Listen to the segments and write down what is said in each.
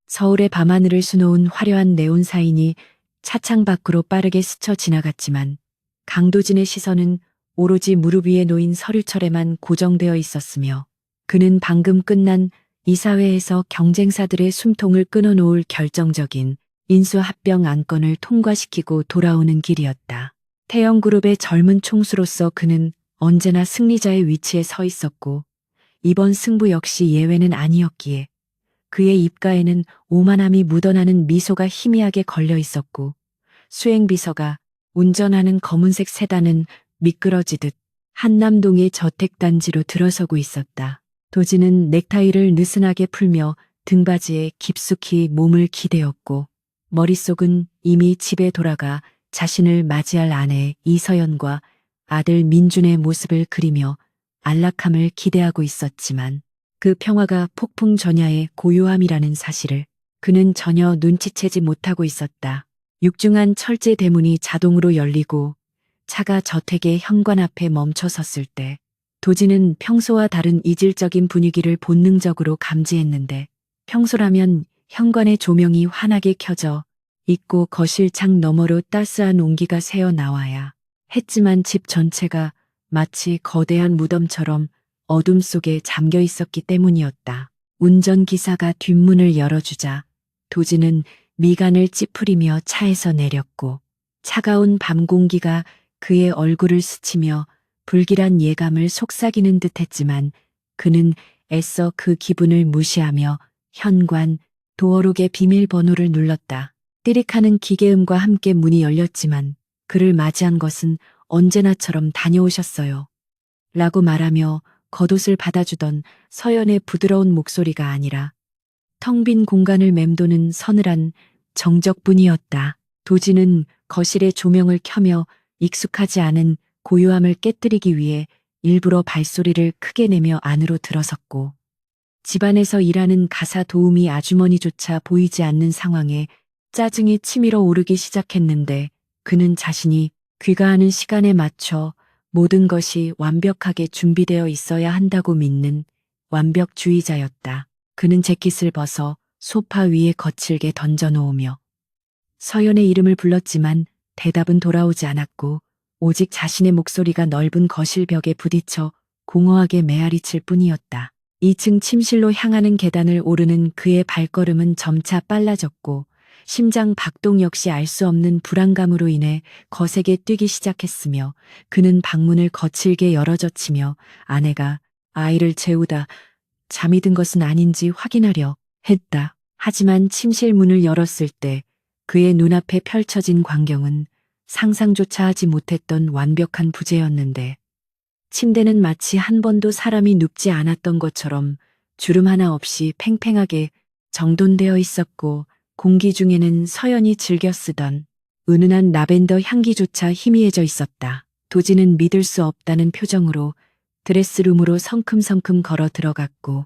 서울의 밤하늘을 수놓은 화려한 네온 사인이 차창 밖으로 빠르게 스쳐 지나갔지만 강도진의 시선은 오로지 무릎 위에 놓인 서류철에만 고정되어 있었으며 그는 방금 끝난 이사회에서 경쟁사들의 숨통을 끊어놓을 결정적인 인수합병 안건을 통과시키고 돌아오는 길이었다. 태영그룹의 젊은 총수로서 그는 언제나 승리자의 위치에 서 있었고 이번 승부 역시 예외는 아니었기에 그의 입가에는 오만함이 묻어나는 미소가 희미하게 걸려 있었고 수행비서가 운전하는 검은색 세단은 미끄러지듯 한남동의 저택단지로 들어서고 있었다. 도진은 넥타이를 느슨하게 풀며 등받이에 깊숙이 몸을 기대었고 머릿속은 이미 집에 돌아가 자신을 맞이할 아내 이서연과 아들 민준의 모습을 그리며 안락함을 기대하고 있었지만 그 평화가 폭풍 전야의 고요함이라는 사실을 그는 전혀 눈치채지 못하고 있었다. 육중한 철제 대문이 자동으로 열리고 차가 저택의 현관 앞에 멈춰 섰을 때 도진은 평소와 다른 이질적인 분위기를 본능적으로 감지했는데 평소라면 현관의 조명이 환하게 켜져 있고 거실 창 너머로 따스한 온기가 새어 나와야 했지만 집 전체가 마치 거대한 무덤처럼 어둠 속에 잠겨 있었기 때문이었다. 운전기사가 뒷문을 열어주자 도진은 미간을 찌푸리며 차에서 내렸고 차가운 밤 공기가 그의 얼굴을 스치며 불길한 예감을 속삭이는 듯했지만 그는 애써 그 기분을 무시하며 현관 도어록의 비밀번호를 눌렀다. 띠릭하는 기계음과 함께 문이 열렸지만 그를 맞이한 것은 언제나처럼 다녀오셨어요. 라고 말하며 겉옷을 받아주던 서연의 부드러운 목소리가 아니라 텅 빈 공간을 맴도는 서늘한 정적뿐이었다. 도진은 거실의 조명을 켜며 익숙하지 않은 고요함을 깨뜨리기 위해 일부러 발소리를 크게 내며 안으로 들어섰고 집안에서 일하는 가사 도우미 아주머니조차 보이지 않는 상황에 짜증이 치밀어 오르기 시작했는데 그는 자신이 귀가하는 시간에 맞춰 모든 것이 완벽하게 준비되어 있어야 한다고 믿는 완벽주의자였다. 그는 재킷을 벗어 소파 위에 거칠게 던져놓으며 서연의 이름을 불렀지만 대답은 돌아오지 않았고 오직 자신의 목소리가 넓은 거실 벽에 부딪혀 공허하게 메아리칠 뿐이었다. 2층 침실로 향하는 계단을 오르는 그의 발걸음은 점차 빨라졌고 심장 박동 역시 알 수 없는 불안감으로 인해 거세게 뛰기 시작했으며 그는 방문을 거칠게 열어젖히며 아내가 아이를 재우다 잠이 든 것은 아닌지 확인하려 했다. 하지만 침실 문을 열었을 때 그의 눈앞에 펼쳐진 광경은 상상조차 하지 못했던 완벽한 부재였는데 침대는 마치 한 번도 사람이 눕지 않았던 것처럼 주름 하나 없이 팽팽하게 정돈되어 있었고 공기 중에는 서연이 즐겨 쓰던 은은한 라벤더 향기조차 희미해져 있었다. 도진은 믿을 수 없다는 표정으로 드레스룸으로 성큼성큼 걸어 들어갔고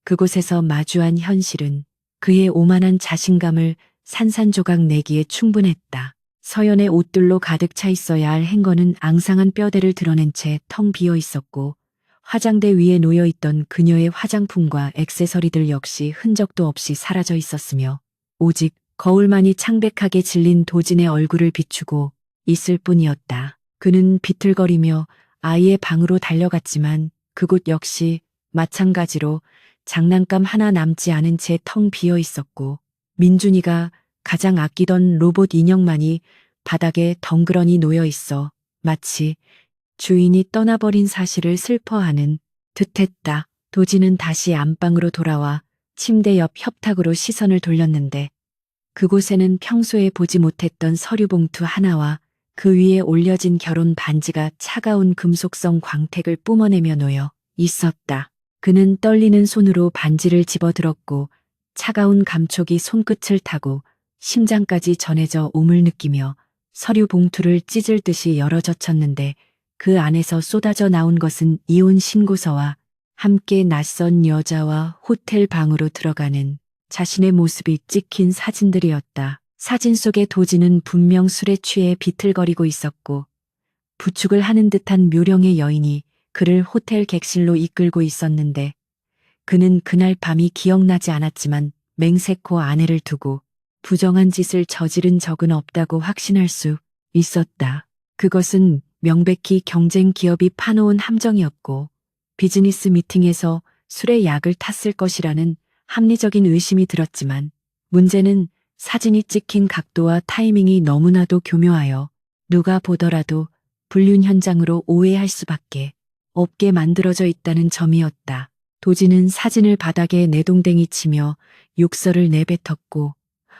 그곳에서 마주한 현실은 그의 오만한 자신감을 산산조각 내기에 충분했다. 서연의 옷들로 가득 차 있어야 할 행거는 앙상한 뼈대를 드러낸 채 텅 비어 있었고 화장대 위에 놓여 있던 그녀의 화장품과 액세서리들 역시 흔적도 없이 사라져 있었으며 오직 거울만이 창백하게 질린 도진의 얼굴을 비추고 있을 뿐이었다. 그는 비틀거리며 아이의 방으로 달려갔지만 그곳 역시 마찬가지로 장난감 하나 남지 않은 채 텅 비어 있었고 민준이가 가장 아끼던 로봇 인형만이 바닥에 덩그러니 놓여 있어 마치 주인이 떠나버린 사실을 슬퍼하는 듯했다. 도진은 다시 안방으로 돌아와 침대 옆 협탁으로 시선을 돌렸는데 그곳에는 평소에 보지 못했던 서류 봉투 하나와 그 위에 올려진 결혼 반지가 차가운 금속성 광택을 뿜어내며 놓여 있었다. 그는 떨리는 손으로 반지를 집어들었고 차가운 감촉이 손끝을 타고 심장까지 전해져 옴을 느끼며 서류 봉투를 찢을 듯이 열어젖혔는데 그 안에서 쏟아져 나온 것은 이혼 신고서와 함께 낯선 여자와 호텔 방으로 들어가는 자신의 모습이 찍힌 사진들이었다. 사진 속의 도진은 분명 술에 취해 비틀거리고 있었고 부축을 하는 듯한 묘령의 여인이 그를 호텔 객실로 이끌고 있었는데 그는 그날 밤이 기억나지 않았지만 맹세코 아내를 두고 부정한 짓을 저지른 적은 없다고 확신할 수 있었다. 그것은 명백히 경쟁 기업이 파놓은 함정이었고 비즈니스 미팅에서 술에 약을 탔을 것이라는 합리적인 의심이 들었지만 문제는 사진이 찍힌 각도와 타이밍이 너무나도 교묘하여 누가 보더라도 불륜 현장으로 오해할 수밖에 없게 만들어져 있다는 점이었다. 도지는 사진을 바닥에 내동댕이 치며 욕설을 내뱉었고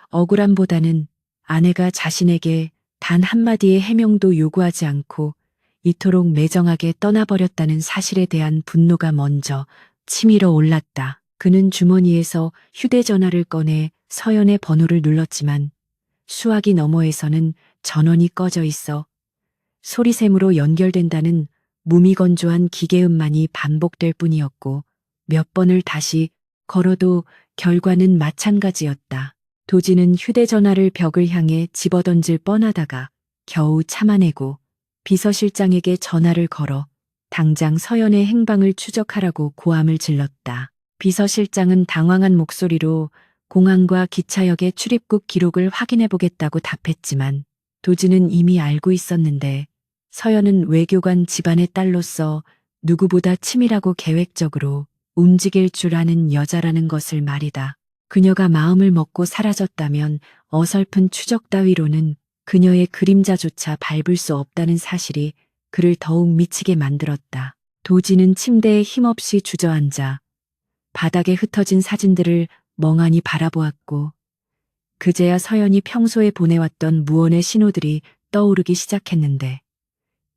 억울함보다는 아내가 자신에게 단 한마디의 해명도 요구하지 않고 이토록 매정하게 떠나버렸다는 사실에 대한 분노가 먼저 치밀어 올랐다. 그는 주머니에서 휴대전화를 꺼내 서연의 번호를 눌렀지만 수화기 너머에서는 전원이 꺼져 있어 소리샘으로 연결된다는 무미건조한 기계음만이 반복될 뿐이었고 몇 번을 다시 걸어도 결과는 마찬가지였다. 도지는 휴대전화를 벽을 향해 집어던질 뻔하다가 겨우 참아내고 비서실장에게 전화를 걸어 당장 서연의 행방을 추적하라고 고함을 질렀다. 비서실장은 당황한 목소리로 공항과 기차역의 출입국 기록을 확인해 보겠다고 답했지만 도지는 이미 알고 있었는데 서연은 외교관 집안의 딸로서 누구보다 치밀하고 계획적으로 움직일 줄 아는 여자라는 것을 말이다. 그녀가 마음을 먹고 사라졌다면 어설픈 추적 따위로는 그녀의 그림자조차 밟을 수 없다는 사실이 그를 더욱 미치게 만들었다. 도지는 침대에 힘없이 주저앉아 바닥에 흩어진 사진들을 멍하니 바라보았고 그제야 서연이 평소에 보내왔던 무언의 신호들이 떠오르기 시작했는데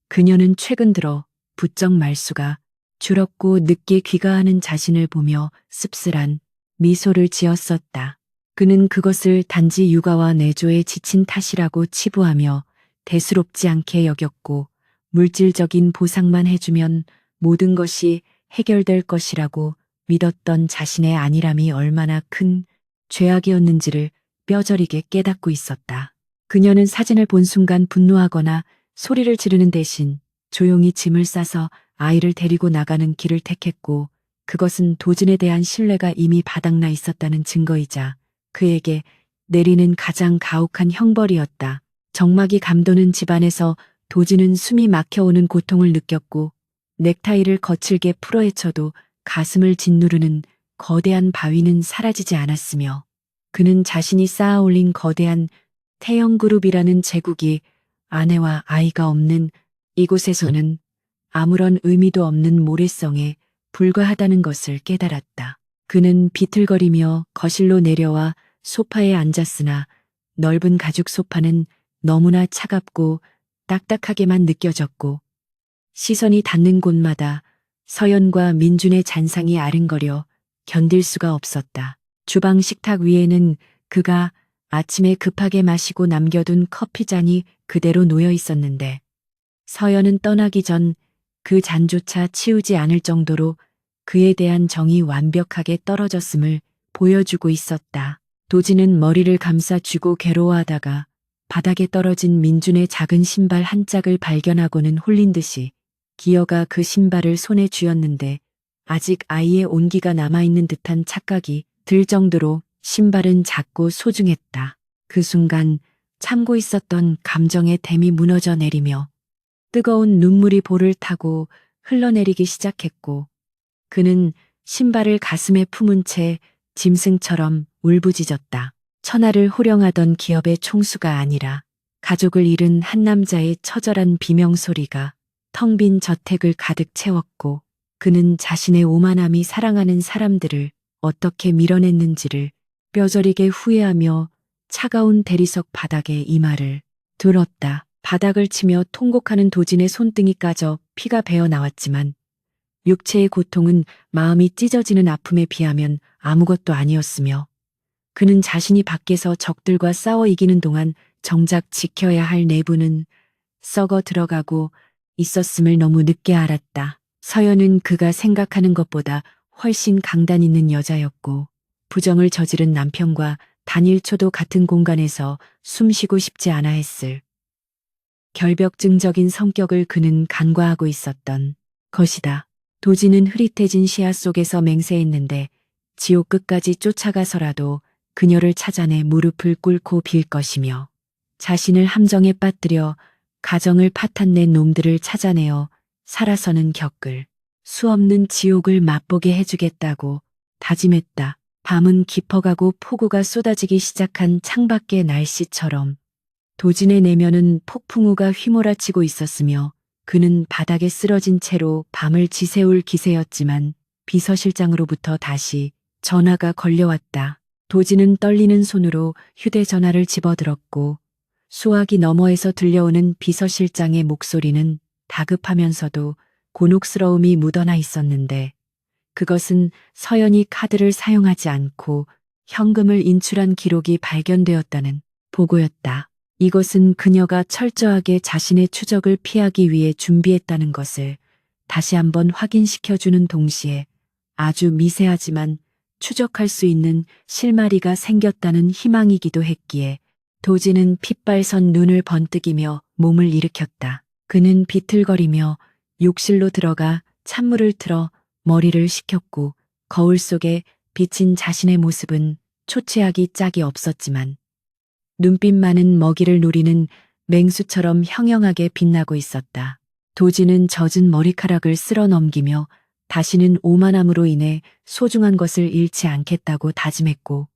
그녀는 최근 들어 부쩍 말수가 줄었고 늦게 귀가하는 자신을 보며 씁쓸한 미소를 지었었다. 그는 그것을 단지 육아와 내조에 지친 탓이라고 치부하며 대수롭지 않게 여겼고 물질적인 보상만 해주면 모든 것이 해결될 것이라고 믿었던 자신의 안일함이 얼마나 큰 죄악이었는지를 뼈저리게 깨닫고 있었다. 그녀는 사진을 본 순간 분노하거나 소리를 지르는 대신 조용히 짐을 싸서 아이를 데리고 나가는 길을 택했고 그것은 도진에 대한 신뢰가 이미 바닥나 있었다는 증거이자 그에게 내리는 가장 가혹한 형벌이었다. 정막이 감도는 집안에서 도진은 숨이 막혀오는 고통을 느꼈고 넥타이를 거칠게 풀어헤쳐도 가슴을 짓누르는 거대한 바위는 사라지지 않았으며 그는 자신이 쌓아올린 거대한 태영그룹이라는 제국이 아내와 아이가 없는 이곳에서는 아무런 의미도 없는 모래성에 불과하다는 것을 깨달았다. 그는 비틀거리며 거실로 내려와 소파에 앉았으나 넓은 가죽 소파는 너무나 차갑고 딱딱하게만 느껴졌고 시선이 닿는 곳마다 서연과 민준의 잔상이 아른거려 견딜 수가 없었다. 주방 식탁 위에는 그가 아침에 급하게 마시고 남겨둔 커피잔이 그대로 놓여 있었는데 서연은 떠나기 전 그 잔조차 치우지 않을 정도로 그에 대한 정이 완벽하게 떨어졌음을 보여주고 있었다. 도지는 머리를 감싸쥐고 괴로워하다가 바닥에 떨어진 민준의 작은 신발 한 짝을 발견하고는 홀린 듯이 기어가 그 신발을 손에 쥐었는데 아직 아이의 온기가 남아있는 듯한 착각이 들 정도로 신발은 작고 소중했다. 그 순간 참고 있었던 감정의 댐이 무너져 내리며 뜨거운 눈물이 볼을 타고 흘러내리기 시작했고 그는 신발을 가슴에 품은 채 짐승처럼 울부짖었다. 천하를 호령하던 기업의 총수가 아니라 가족을 잃은 한 남자의 처절한 비명소리가 텅 빈 저택을 가득 채웠고 그는 자신의 오만함이 사랑하는 사람들을 어떻게 밀어냈는지를 뼈저리게 후회하며 차가운 대리석 바닥에 이마를 둘었다. 바닥을 치며 통곡하는 도진의 손등이 까져 피가 배어 나왔지만 육체의 고통은 마음이 찢어지는 아픔에 비하면 아무것도 아니었으며 그는 자신이 밖에서 적들과 싸워 이기는 동안 정작 지켜야 할 내부는 썩어 들어가고 있었음을 너무 늦게 알았다. 서연은 그가 생각하는 것보다 훨씬 강단 있는 여자였고 부정을 저지른 남편과 단 1초도 같은 공간에서 숨쉬고 싶지 않아 했을 결벽증적인 성격을 그는 간과하고 있었던 것이다. 도지는 흐릿해진 시야 속에서 맹세했는데 지옥 끝까지 쫓아가서라도 그녀를 찾아내 무릎을 꿇고 빌 것이며 자신을 함정에 빠뜨려 가정을 파탄낸 놈들을 찾아내어 살아서는 겪을 수 없는 지옥을 맛보게 해주겠다고 다짐했다. 밤은 깊어가고 폭우가 쏟아지기 시작한 창밖의 날씨처럼 도진의 내면은 폭풍우가 휘몰아치고 있었으며 그는 바닥에 쓰러진 채로 밤을 지새울 기세였지만 비서실장으로부터 다시 전화가 걸려왔다. 도진은 떨리는 손으로 휴대전화를 집어들었고 수화기 너머에서 들려오는 비서실장의 목소리는 다급하면서도 곤혹스러움이 묻어나 있었는데 그것은 서연이 카드를 사용하지 않고 현금을 인출한 기록이 발견되었다는 보고였다. 이것은 그녀가 철저하게 자신의 추적을 피하기 위해 준비했다는 것을 다시 한번 확인시켜주는 동시에 아주 미세하지만 추적할 수 있는 실마리가 생겼다는 희망이기도 했기에 도진은 핏발선 눈을 번뜩이며 몸을 일으켰다. 그는 비틀거리며 욕실로 들어가 찬물을 틀어 머리를 식혔고 거울 속에 비친 자신의 모습은 초췌하기 짝이 없었지만 눈빛만은 먹이를 노리는 맹수처럼 형형하게 빛나고 있었다. 도진은 젖은 머리카락을 쓸어 넘기며 다시는 오만함으로 인해 소중한 것을 잃지 않겠다고 다짐했고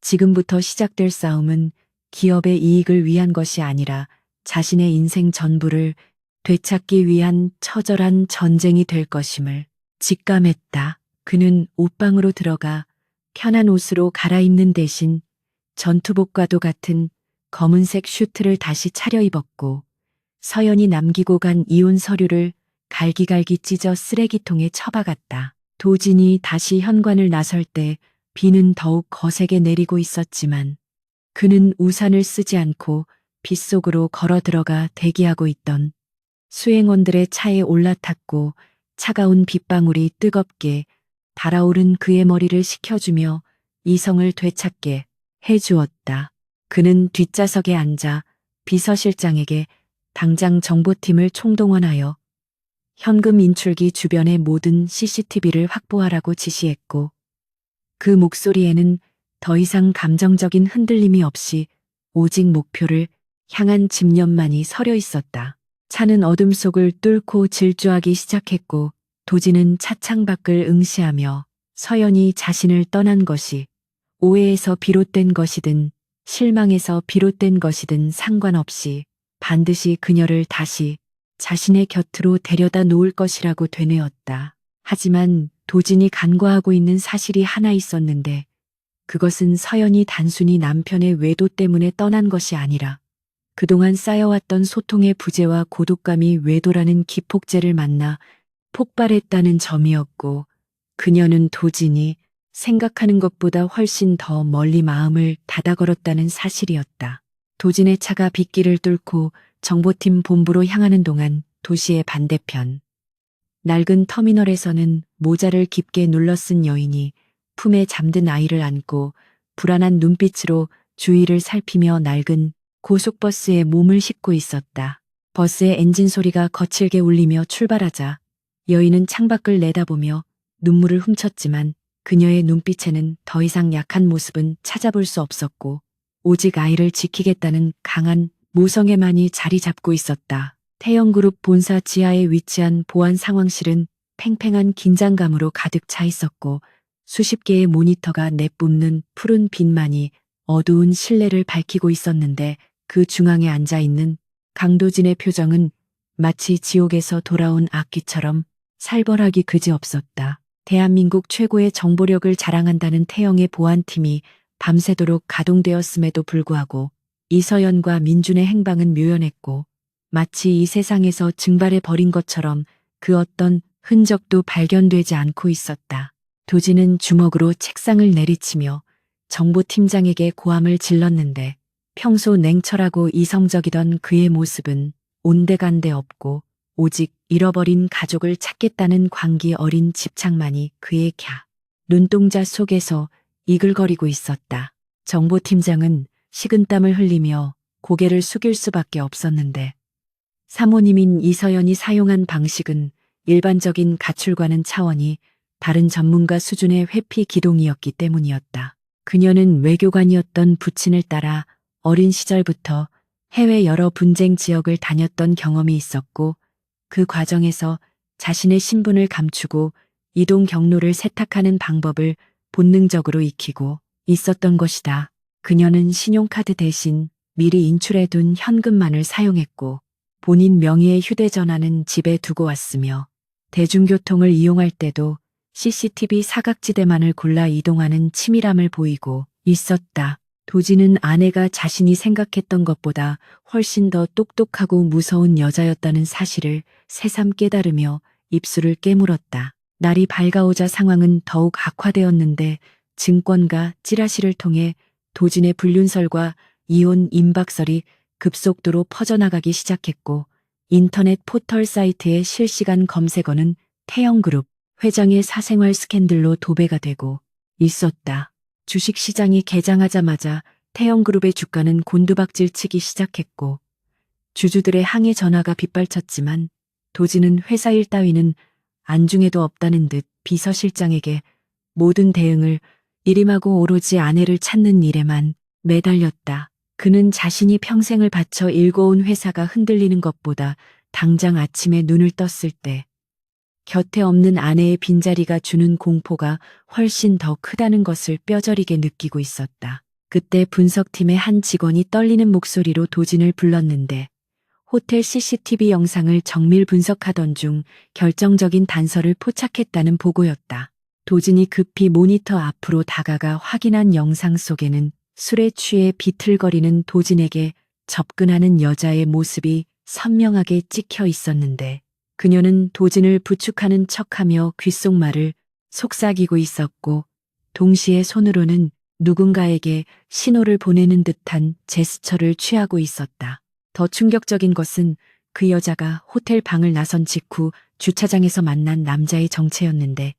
지금부터 시작될 싸움은 기업의 이익을 위한 것이 아니라 자신의 인생 전부를 되찾기 위한 처절한 전쟁이 될 것임을 직감했다. 그는 옷방으로 들어가 편한 옷으로 갈아입는 대신 전투복과도 같은 검은색 슈트를 다시 차려입었고 서연이 남기고 간 이혼 서류를 갈기갈기 찢어 쓰레기통에 처박았다. 도진이 다시 현관을 나설 때 비는 더욱 거세게 내리고 있었지만 그는 우산을 쓰지 않고 빗속으로 걸어 들어가 대기하고 있던 수행원들의 차에 올라탔고 차가운 빗방울이 뜨겁게 달아오른 그의 머리를 식혀주며 이성을 되찾게 해주었다. 그는 뒷좌석에 앉아 비서실장에게 당장 정보팀을 총동원하여 현금 인출기 주변의 모든 CCTV를 확보하라고 지시했고 그 목소리에는 더 이상 감정적인 흔들림이 없이 오직 목표를 향한 집념만이 서려 있었다. 차는 어둠 속을 뚫고 질주하기 시작했고 도진은 차창 밖을 응시하며 서연이 자신을 떠난 것이 오해에서 비롯된 것이든 실망에서 비롯된 것이든 상관없이 반드시 그녀를 다시 자신의 곁으로 데려다 놓을 것이라고 되뇌었다. 하지만 도진이 간과하고 있는 사실이 하나 있었는데 그것은 서연이 단순히 남편의 외도 때문에 떠난 것이 아니라 그동안 쌓여왔던 소통의 부재와 고독감이 외도라는 기폭제를 만나 폭발했다는 점이었고 그녀는 도진이 생각하는 것보다 훨씬 더 멀리 마음을 닫아걸었다는 사실이었다. 도진의 차가 빗길을 뚫고 정보팀 본부로 향하는 동안 도시의 반대편 낡은 터미널에서는 모자를 깊게 눌러쓴 여인이 품에 잠든 아이를 안고 불안한 눈빛으로 주위를 살피며 낡은 고속버스에 몸을 싣고 있었다. 버스의 엔진 소리가 거칠게 울리며 출발하자 여인은 창밖을 내다보며 눈물을 훔쳤지만 그녀의 눈빛에는 더 이상 약한 모습은 찾아볼 수 없었고 오직 아이를 지키겠다는 강한 모성애만이 자리 잡고 있었다. 태영그룹 본사 지하에 위치한 보안 상황실은 팽팽한 긴장감으로 가득 차 있었고 수십 개의 모니터가 내뿜는 푸른 빛만이 어두운 실내를 밝히고 있었는데 그 중앙에 앉아있는 강도진의 표정은 마치 지옥에서 돌아온 악귀처럼 살벌하기 그지없었다. 대한민국 최고의 정보력을 자랑한다는 태영의 보안팀이 밤새도록 가동되었음에도 불구하고 이서연과 민준의 행방은 묘연했고 마치 이 세상에서 증발해 버린 것처럼 그 어떤 흔적도 발견되지 않고 있었다. 도진은 주먹으로 책상을 내리치며 정보팀장에게 고함을 질렀는데 평소 냉철하고 이성적이던 그의 모습은 온데간데 없고 오직 잃어버린 가족을 찾겠다는 광기 어린 집착만이 그의 눈동자 속에서 이글거리고 있었다. 정보팀장은 식은땀을 흘리며 고개를 숙일 수밖에 없었는데 사모님인 이서연이 사용한 방식은 일반적인 가출과는 차원이 다른 전문가 수준의 회피 기동이었기 때문이었다. 그녀는 외교관이었던 부친을 따라 어린 시절부터 해외 여러 분쟁 지역을 다녔던 경험이 있었고 그 과정에서 자신의 신분을 감추고 이동 경로를 세탁하는 방법을 본능적으로 익히고 있었던 것이다. 그녀는 신용카드 대신 미리 인출해둔 현금만을 사용했고 본인 명의의 휴대전화는 집에 두고 왔으며 대중교통을 이용할 때도 CCTV 사각지대만을 골라 이동하는 치밀함을 보이고 있었다. 도지는 아내가 자신이 생각했던 것보다 훨씬 더 똑똑하고 무서운 여자였다는 사실을 새삼 깨달으며 입술을 깨물었다. 날이 밝아오자 상황은 더욱 악화되었는데 증권가 찌라시를 통해 도진의 불륜설과 이혼 임박설이 급속도로 퍼져나가기 시작했고 인터넷 포털 사이트의 실시간 검색어는 태영그룹 회장의 사생활 스캔들로 도배가 되고 있었다. 주식시장이 개장하자마자 태영그룹의 주가는 곤두박질 치기 시작했고 주주들의 항의 전화가 빗발쳤지만 도지는 회사 일 따위는 안중에도 없다는 듯 비서실장에게 모든 대응을 일임하고 오로지 아내를 찾는 일에만 매달렸다. 그는 자신이 평생을 바쳐 일궈온 회사가 흔들리는 것보다 당장 아침에 눈을 떴을 때 곁에 없는 아내의 빈자리가 주는 공포가 훨씬 더 크다는 것을 뼈저리게 느끼고 있었다. 그때 분석팀의 한 직원이 떨리는 목소리로 도진을 불렀는데 호텔 CCTV 영상을 정밀 분석하던 중 결정적인 단서를 포착했다는 보고였다. 도진이 급히 모니터 앞으로 다가가 확인한 영상 속에는 술에 취해 비틀거리는 도진에게 접근하는 여자의 모습이 선명하게 찍혀 있었는데 그녀는 도진을 부축하는 척하며 귓속말을 속삭이고 있었고 동시에 손으로는 누군가에게 신호를 보내는 듯한 제스처를 취하고 있었다. 더 충격적인 것은 그 여자가 호텔 방을 나선 직후 주차장에서 만난 남자의 정체였는데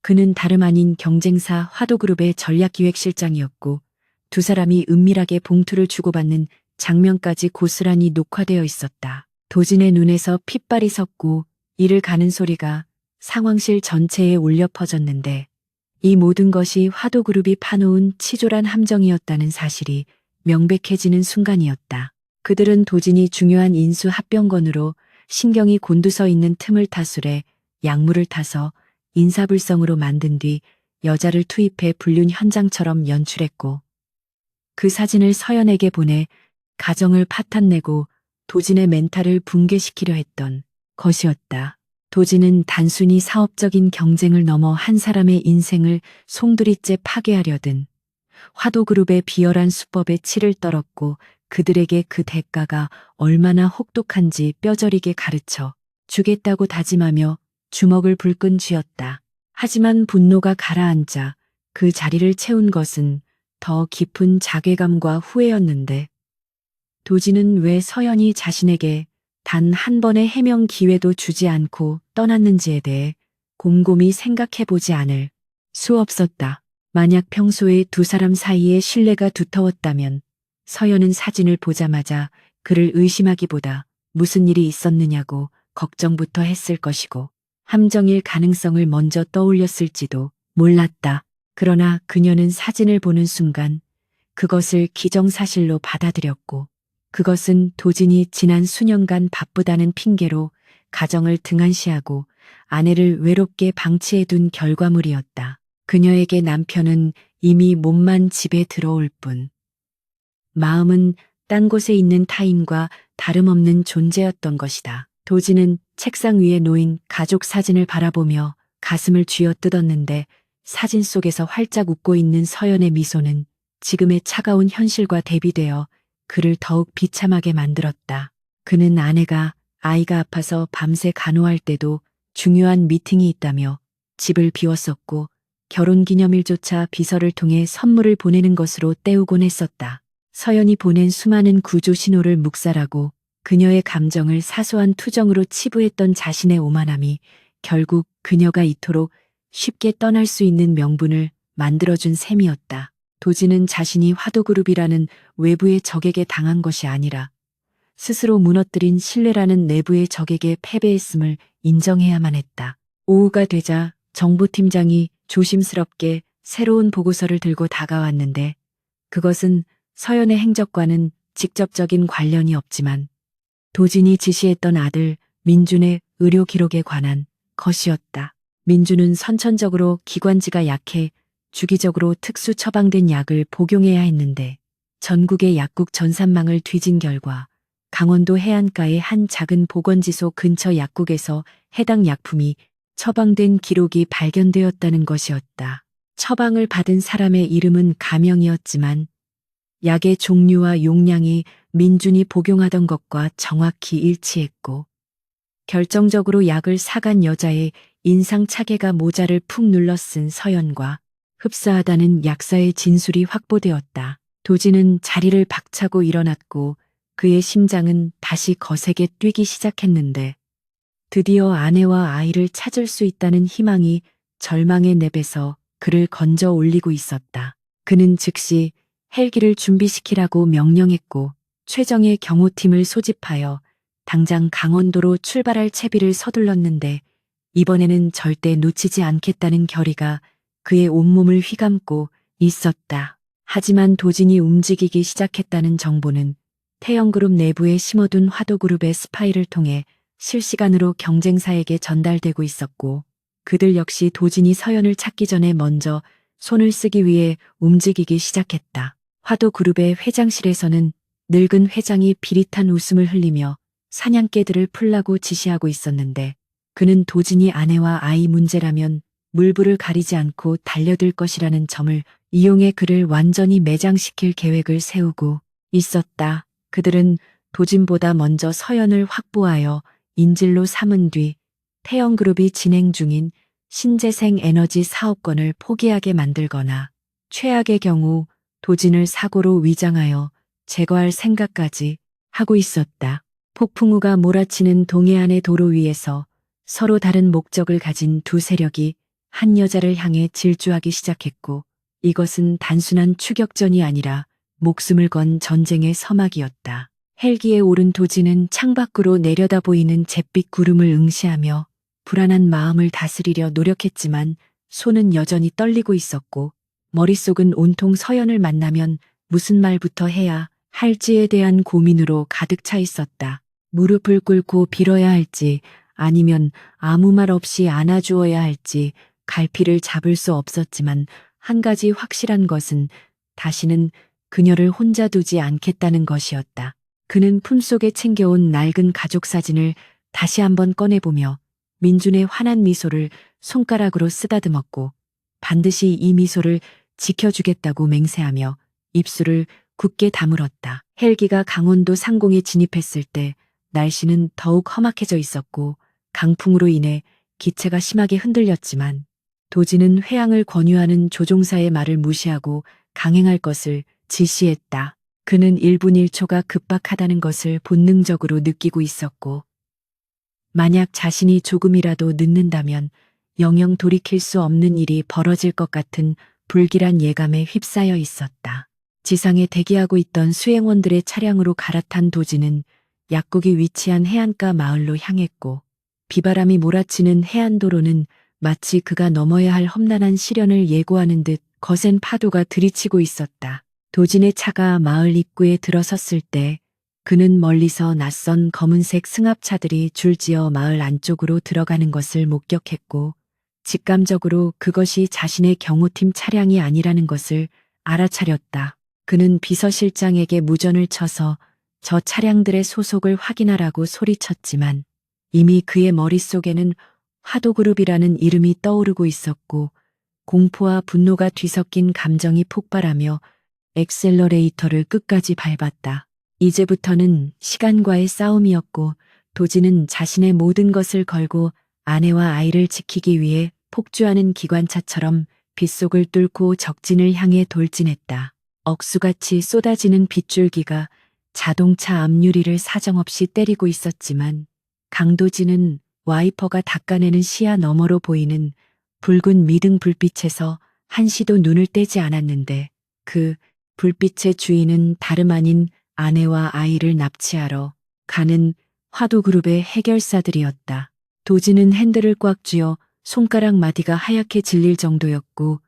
그는 다름 아닌 경쟁사 화도그룹의 전략기획실장이었고 두 사람이 은밀하게 봉투를 주고받는 장면까지 고스란히 녹화되어 있었다. 도진의 눈에서 핏발이 섰고 이를 가는 소리가 상황실 전체에 울려 퍼졌는데 이 모든 것이 화도그룹이 파놓은 치졸한 함정이었다는 사실이 명백해지는 순간이었다. 그들은 도진이 중요한 인수 합병건으로 신경이 곤두서 있는 틈을 타술해 약물을 타서 인사불성으로 만든 뒤 여자를 투입해 불륜 현장처럼 연출했고 그 사진을 서연에게 보내 가정을 파탄내고 도진의 멘탈을 붕괴시키려 했던 것이었다. 도진은 단순히 사업적인 경쟁을 넘어 한 사람의 인생을 송두리째 파괴하려든 화도그룹의 비열한 수법에 치를 떨었고 그들에게 그 대가가 얼마나 혹독한지 뼈저리게 가르쳐 주겠다고 다짐하며 주먹을 불끈 쥐었다. 하지만 분노가 가라앉자 그 자리를 채운 것은 더 깊은 자괴감과 후회였는데 도진은 왜 서연이 자신에게 단 한 번의 해명 기회도 주지 않고 떠났는지에 대해 곰곰이 생각해보지 않을 수 없었다. 만약 평소에 두 사람 사이에 신뢰가 두터웠다면 서연은 사진을 보자마자 그를 의심하기보다 무슨 일이 있었느냐고 걱정부터 했을 것이고 함정일 가능성을 먼저 떠올렸을지도 몰랐다. 그러나 그녀는 사진을 보는 순간 그것을 기정사실로 받아들였고 그것은 도진이 지난 수년간 바쁘다는 핑계로 가정을 등한시하고 아내를 외롭게 방치해둔 결과물이었다. 그녀에게 남편은 이미 몸만 집에 들어올 뿐 마음은 딴 곳에 있는 타인과 다름없는 존재였던 것이다. 도진은 책상 위에 놓인 가족 사진을 바라보며 가슴을 쥐어뜯었는데 사진 속에서 활짝 웃고 있는 서연의 미소는 지금의 차가운 현실과 대비되어 그를 더욱 비참하게 만들었다. 그는 아내가 아이가 아파서 밤새 간호할 때도 중요한 미팅이 있다며 집을 비웠었고 결혼기념일조차 비서를 통해 선물을 보내는 것으로 때우곤 했었다. 서연이 보낸 수많은 구조 신호를 묵살하고 그녀의 감정을 사소한 투정으로 치부했던 자신의 오만함이 결국 그녀가 이토록 쉽게 떠날 수 있는 명분을 만들어준 셈이었다. 도진은 자신이 화도그룹이라는 외부의 적에게 당한 것이 아니라 스스로 무너뜨린 신뢰라는 내부의 적에게 패배했음을 인정해야만 했다. 오후가 되자 정보팀장이 조심스럽게 새로운 보고서를 들고 다가왔는데 그것은 서연의 행적과는 직접적인 관련이 없지만 도진이 지시했던 아들 민준의 의료 기록에 관한 것이었다. 민준은 선천적으로 기관지가 약해 주기적으로 특수 처방된 약을 복용해야 했는데 전국의 약국 전산망을 뒤진 결과 강원도 해안가의 한 작은 보건지소 근처 약국에서 해당 약품이 처방된 기록이 발견되었다는 것이었다. 처방을 받은 사람의 이름은 가명이었지만 약의 종류와 용량이 민준이 복용하던 것과 정확히 일치했고 결정적으로 약을 사간 여자의 인상착의가 모자를 푹 눌러 쓴 서연과 흡사하다는 약사의 진술이 확보되었다. 도진은 자리를 박차고 일어났고 그의 심장은 다시 거세게 뛰기 시작했는데 드디어 아내와 아이를 찾을 수 있다는 희망이 절망의 냅에서 그를 건져 올리고 있었다. 그는 즉시 헬기를 준비시키라고 명령했고 최정예 경호팀을 소집하여 당장 강원도로 출발할 채비를 서둘렀는데 이번에는 절대 놓치지 않겠다는 결의가 그의 온몸을 휘감고 있었다. 하지만 도진이 움직이기 시작했다는 정보는 태영그룹 내부에 심어둔 화도그룹의 스파이를 통해 실시간으로 경쟁사에게 전달되고 있었고 그들 역시 도진이 서연을 찾기 전에 먼저 손을 쓰기 위해 움직이기 시작했다. 화도그룹의 회장실에서는 늙은 회장이 비릿한 웃음을 흘리며 사냥개들을 풀라고 지시하고 있었는데 그는 도진이 아내와 아이 문제라면 물불을 가리지 않고 달려들 것이라는 점을 이용해 그를 완전히 매장시킬 계획을 세우고 있었다. 그들은 도진보다 먼저 서연을 확보하여 인질로 삼은 뒤 태영그룹이 진행 중인 신재생 에너지 사업권을 포기하게 만들거나 최악의 경우 도진을 사고로 위장하여 제거할 생각까지 하고 있었다. 폭풍우가 몰아치는 동해안의 도로 위에서 서로 다른 목적을 가진 두 세력이 한 여자를 향해 질주하기 시작했고 이것은 단순한 추격전이 아니라 목숨을 건 전쟁의 서막이었다. 헬기에 오른 도진은 창밖으로 내려다 보이는 잿빛 구름을 응시하며 불안한 마음을 다스리려 노력했지만 손은 여전히 떨리고 있었고 머릿속은 온통 서연을 만나면 무슨 말부터 해야 할지에 대한 고민으로 가득 차 있었다. 무릎을 꿇고 빌어야 할지 아니면 아무 말 없이 안아주어야 할지 갈피를 잡을 수 없었지만 한 가지 확실한 것은 다시는 그녀를 혼자 두지 않겠다는 것이었다. 그는 품속에 챙겨온 낡은 가족 사진을 다시 한번 꺼내보며 민준의 환한 미소를 손가락으로 쓰다듬었고 반드시 이 미소를 지켜주겠다고 맹세하며 입술을 굳게 다물었다. 헬기가 강원도 상공에 진입했을 때 날씨는 더욱 험악해져 있었고 강풍으로 인해 기체가 심하게 흔들렸지만 도진은 회항을 권유하는 조종사의 말을 무시하고 강행할 것을 지시했다. 그는 1분 1초가 급박하다는 것을 본능적으로 느끼고 있었고 만약 자신이 조금이라도 늦는다면 영영 돌이킬 수 없는 일이 벌어질 것 같은 불길한 예감에 휩싸여 있었다. 지상에 대기하고 있던 수행원들의 차량으로 갈아탄 도진은 약국이 위치한 해안가 마을로 향했고 비바람이 몰아치는 해안도로는 마치 그가 넘어야 할 험난한 시련을 예고하는 듯 거센 파도가 들이치고 있었다. 도진의 차가 마을 입구에 들어섰을 때 그는 멀리서 낯선 검은색 승합차들이 줄지어 마을 안쪽으로 들어가는 것을 목격했고 직감적으로 그것이 자신의 경호팀 차량이 아니라는 것을 알아차렸다. 그는 비서실장에게 무전을 쳐서 저 차량들의 소속을 확인하라고 소리쳤지만 이미 그의 머릿속에는 화도그룹이라는 이름이 떠오르고 있었고 공포와 분노가 뒤섞인 감정이 폭발하며 엑셀러레이터를 끝까지 밟았다. 이제부터는 시간과의 싸움이었고 도진은 자신의 모든 것을 걸고 아내와 아이를 지키기 위해 폭주하는 기관차처럼 빗속을 뚫고 적진을 향해 돌진했다. 억수같이 쏟아지는 빗줄기가 자동차 앞유리를 사정없이 때리고 있었지만 강도진은 와이퍼가 닦아내는 시야 너머로 보이는 붉은 미등 불빛에서 한시도 눈을 떼지 않았는데 그 불빛의 주인은 다름 아닌 아내와 아이를 납치하러 가는 화도그룹의 해결사들이었다. 도진은 핸들을 꽉 쥐어 손가락 마디가 하얗게 질릴 정도였고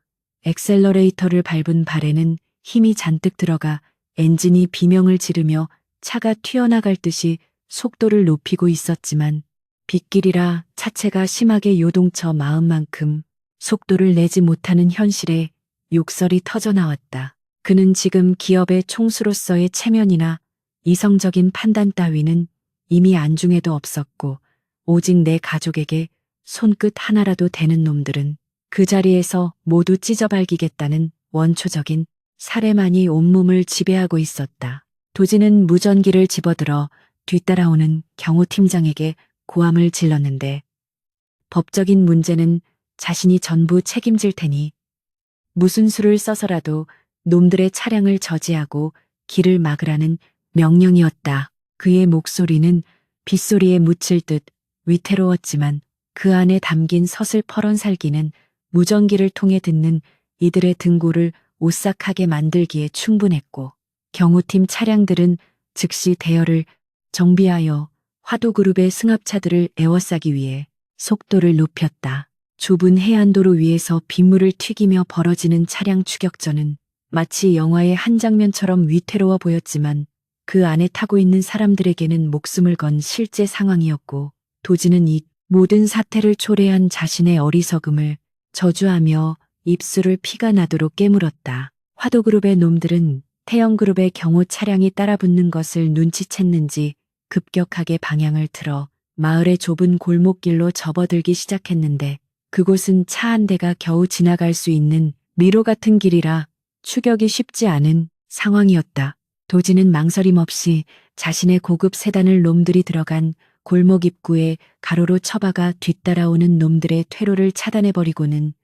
엑셀러레이터를 밟은 발에는 힘이 잔뜩 들어가 엔진이 비명을 지르며 차가 튀어나갈 듯이 속도를 높이고 있었지만 빗길이라 차체가 심하게 요동쳐 마음만큼 속도를 내지 못하는 현실에 욕설이 터져나왔다. 그는 지금 기업의 총수로서의 체면이나 이성적인 판단 따위는 이미 안중에도 없었고 오직 내 가족에게 손끝 하나라도 되는 놈들은 그 자리에서 모두 찢어발기겠다는 원초적인 사례만이 온몸을 지배하고 있었다. 도지는 무전기를 집어들어 뒤따라오는 경호팀장에게 고함을 질렀는데 법적인 문제는 자신이 전부 책임질 테니 무슨 수를 써서라도 놈들의 차량을 저지하고 길을 막으라는 명령이었다. 그의 목소리는 빗소리에 묻힐 듯 위태로웠지만 그 안에 담긴 서슬퍼런 살기는 무전기를 통해 듣는 이들의 등골을 오싹하게 만들기에 충분했고 경호팀 차량들은 즉시 대열을 정비하여 화도그룹의 승합차들을 에워싸기 위해 속도를 높였다. 좁은 해안도로 위에서 빗물을 튀기며 벌어지는 차량 추격전은 마치 영화의 한 장면처럼 위태로워 보였지만 그 안에 타고 있는 사람들에게는 목숨을 건 실제 상황이었고 도지는 이 모든 사태를 초래한 자신의 어리석음을 저주하며 입술을 피가 나도록 깨물었다. 화도그룹의 놈들은 태영그룹의 경호 차량이 따라붙는 것을 눈치챘는지 급격하게 방향을 틀어 마을의 좁은 골목길로 접어들기 시작했는데 그곳은 차 한 대가 겨우 지나갈 수 있는 미로 같은 길이라 추격이 쉽지 않은 상황이었다. 도지는 망설임 없이 자신의 고급 세단을 놈들이 들어간 골목 입구에 가로로 쳐박아 뒤따라오는 놈들의 퇴로를 차단해버리고는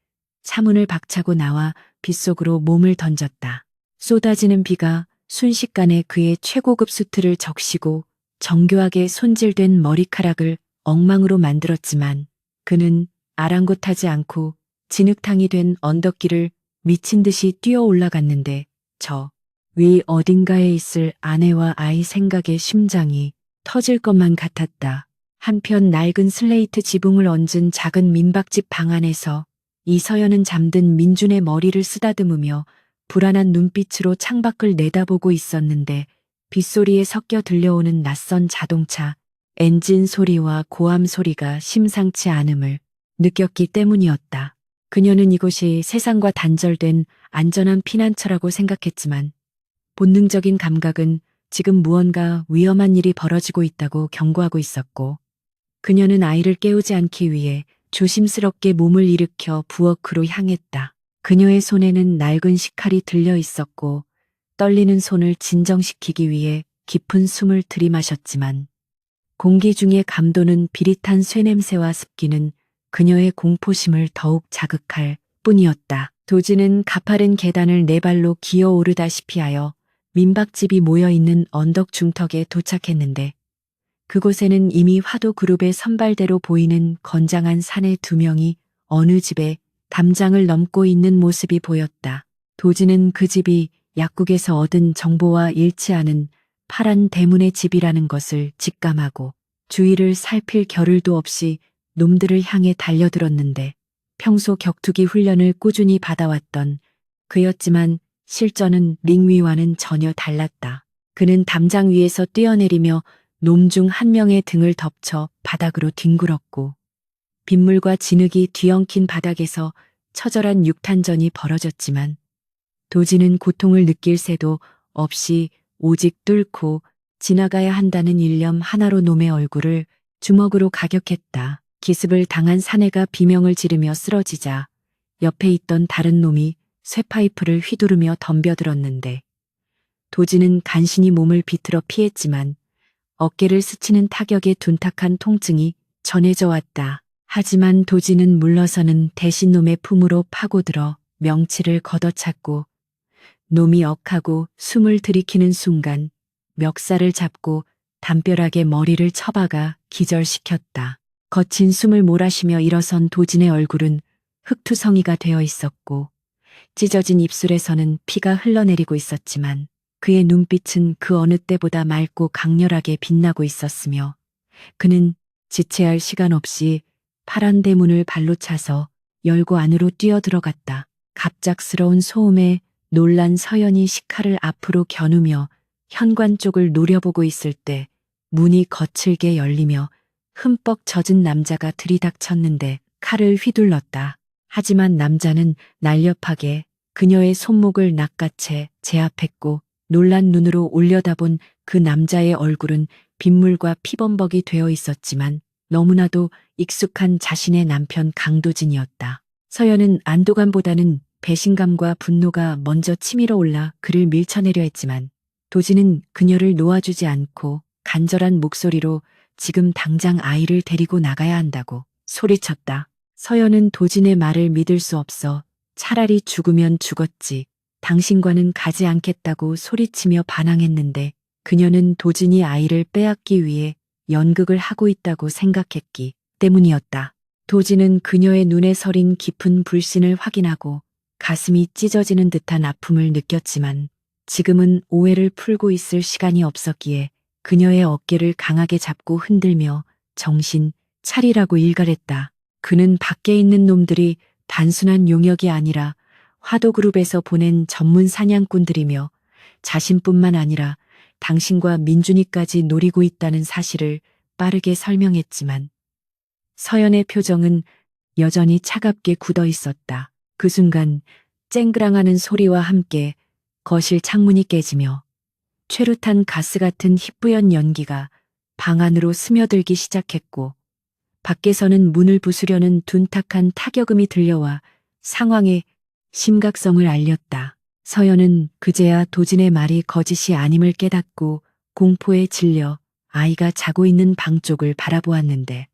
차문을 박차고 나와 빗속으로 몸을 던졌다. 쏟아지는 비가 순식간에 그의 최고급 수트를 적시고 정교하게 손질된 머리카락을 엉망으로 만들었지만 그는 아랑곳하지 않고 진흙탕이 된 언덕길을 미친 듯이 뛰어 올라갔는데 저 위 어딘가에 있을 아내와 아이 생각에 심장이 터질 것만 같았다. 한편 낡은 슬레이트 지붕을 얹은 작은 민박집 방 안에서 이서연은 잠든 민준의 머리를 쓰다듬으며 불안한 눈빛으로 창밖을 내다보고 있었는데 빗소리에 섞여 들려오는 낯선 자동차 엔진 소리와 고함 소리가 심상치 않음을 느꼈기 때문이었다. 그녀는 이곳이 세상과 단절된 안전한 피난처라고 생각했지만 본능적인 감각은 지금 무언가 위험한 일이 벌어지고 있다고 경고하고 있었고 그녀는 아이를 깨우지 않기 위해 조심스럽게 몸을 일으켜 부엌으로 향했다. 그녀의 손에는 낡은 식칼이 들려 있었고 떨리는 손을 진정시키기 위해 깊은 숨을 들이마셨지만 공기 중의 감도는 비릿한 쇠냄새와 습기는 그녀의 공포심을 더욱 자극할 뿐이었다. 도지는 가파른 계단을 네 발로 기어 오르다시피 하여 민박집이 모여있는 언덕 중턱에 도착했는데 그곳에는 이미 화도그룹의 선발대로 보이는 건장한 사내 두 명이 어느 집에 담장을 넘고 있는 모습이 보였다. 도지는 그 집이 약국에서 얻은 정보와 일치하는 파란 대문의 집이라는 것을 직감하고 주위를 살필 겨를도 없이 놈들을 향해 달려들었는데 평소 격투기 훈련을 꾸준히 받아왔던 그였지만 실전은 링 위와는 전혀 달랐다. 그는 담장 위에서 뛰어내리며 놈 중 한 명의 등을 덮쳐 바닥으로 뒹굴었고 빗물과 진흙이 뒤엉킨 바닥에서 처절한 육탄전이 벌어졌지만 도지는 고통을 느낄 새도 없이 오직 뚫고 지나가야 한다는 일념 하나로 놈의 얼굴을 주먹으로 가격했다. 기습을 당한 사내가 비명을 지르며 쓰러지자 옆에 있던 다른 놈이 쇠파이프를 휘두르며 덤벼들었는데 도지는 간신히 몸을 비틀어 피했지만 어깨를 스치는 타격에 둔탁한 통증이 전해져 왔다. 하지만 도지는 물러서는 대신 놈의 품으로 파고들어 명치를 걷어찼고 놈이 억하고 숨을 들이키는 순간 멱살을 잡고 담벼락에 머리를 쳐박아 기절시켰다. 거친 숨을 몰아쉬며 일어선 도진의 얼굴은 흙투성이가 되어 있었고 찢어진 입술에서는 피가 흘러내리고 있었지만 그의 눈빛은 그 어느 때보다 맑고 강렬하게 빛나고 있었으며 그는 지체할 시간 없이 파란 대문을 발로 차서 열고 안으로 뛰어들어갔다. 갑작스러운 소음에 놀란 서연이 식칼을 앞으로 겨누며 현관 쪽을 노려보고 있을 때 문이 거칠게 열리며 흠뻑 젖은 남자가 들이닥쳤는데 칼을 휘둘렀다. 하지만 남자는 날렵하게 그녀의 손목을 낚아채 제압했고 놀란 눈으로 올려다본 그 남자의 얼굴은 빗물과 피범벅이 되어 있었지만 너무나도 익숙한 자신의 남편 강도진이었다. 서연은 안도감보다는 배신감과 분노가 먼저 치밀어 올라 그를 밀쳐내려 했지만 도진은 그녀를 놓아주지 않고 간절한 목소리로 지금 당장 아이를 데리고 나가야 한다고 소리쳤다. 서연은 도진의 말을 믿을 수 없어 차라리 죽으면 죽었지. 당신과는 가지 않겠다고 소리치며 반항했는데 그녀는 도진이 아이를 빼앗기 위해 연극을 하고 있다고 생각했기 때문이었다. 도진은 그녀의 눈에 서린 깊은 불신을 확인하고 가슴이 찢어지는 듯한 아픔을 느꼈지만 지금은 오해를 풀고 있을 시간이 없었기에 그녀의 어깨를 강하게 잡고 흔들며 정신 차리라고 일갈했다. 그는 밖에 있는 놈들이 단순한 용역이 아니라 화도그룹에서 보낸 전문 사냥꾼들이며 자신뿐만 아니라 당신과 민준이까지 노리고 있다는 사실을 빠르게 설명했지만 서연의 표정은 여전히 차갑게 굳어 있었다. 그 순간 쨍그랑하는 소리와 함께 거실 창문이 깨지며 최루탄 가스 같은 희뿌연 연기가 방 안으로 스며들기 시작했고 밖에서는 문을 부수려는 둔탁한 타격음이 들려와 상황의 심각성을 알렸다. 서연은 그제야 도진의 말이 거짓이 아님을 깨닫고 공포에 질려 아이가 자고 있는 방 쪽을 바라보았는데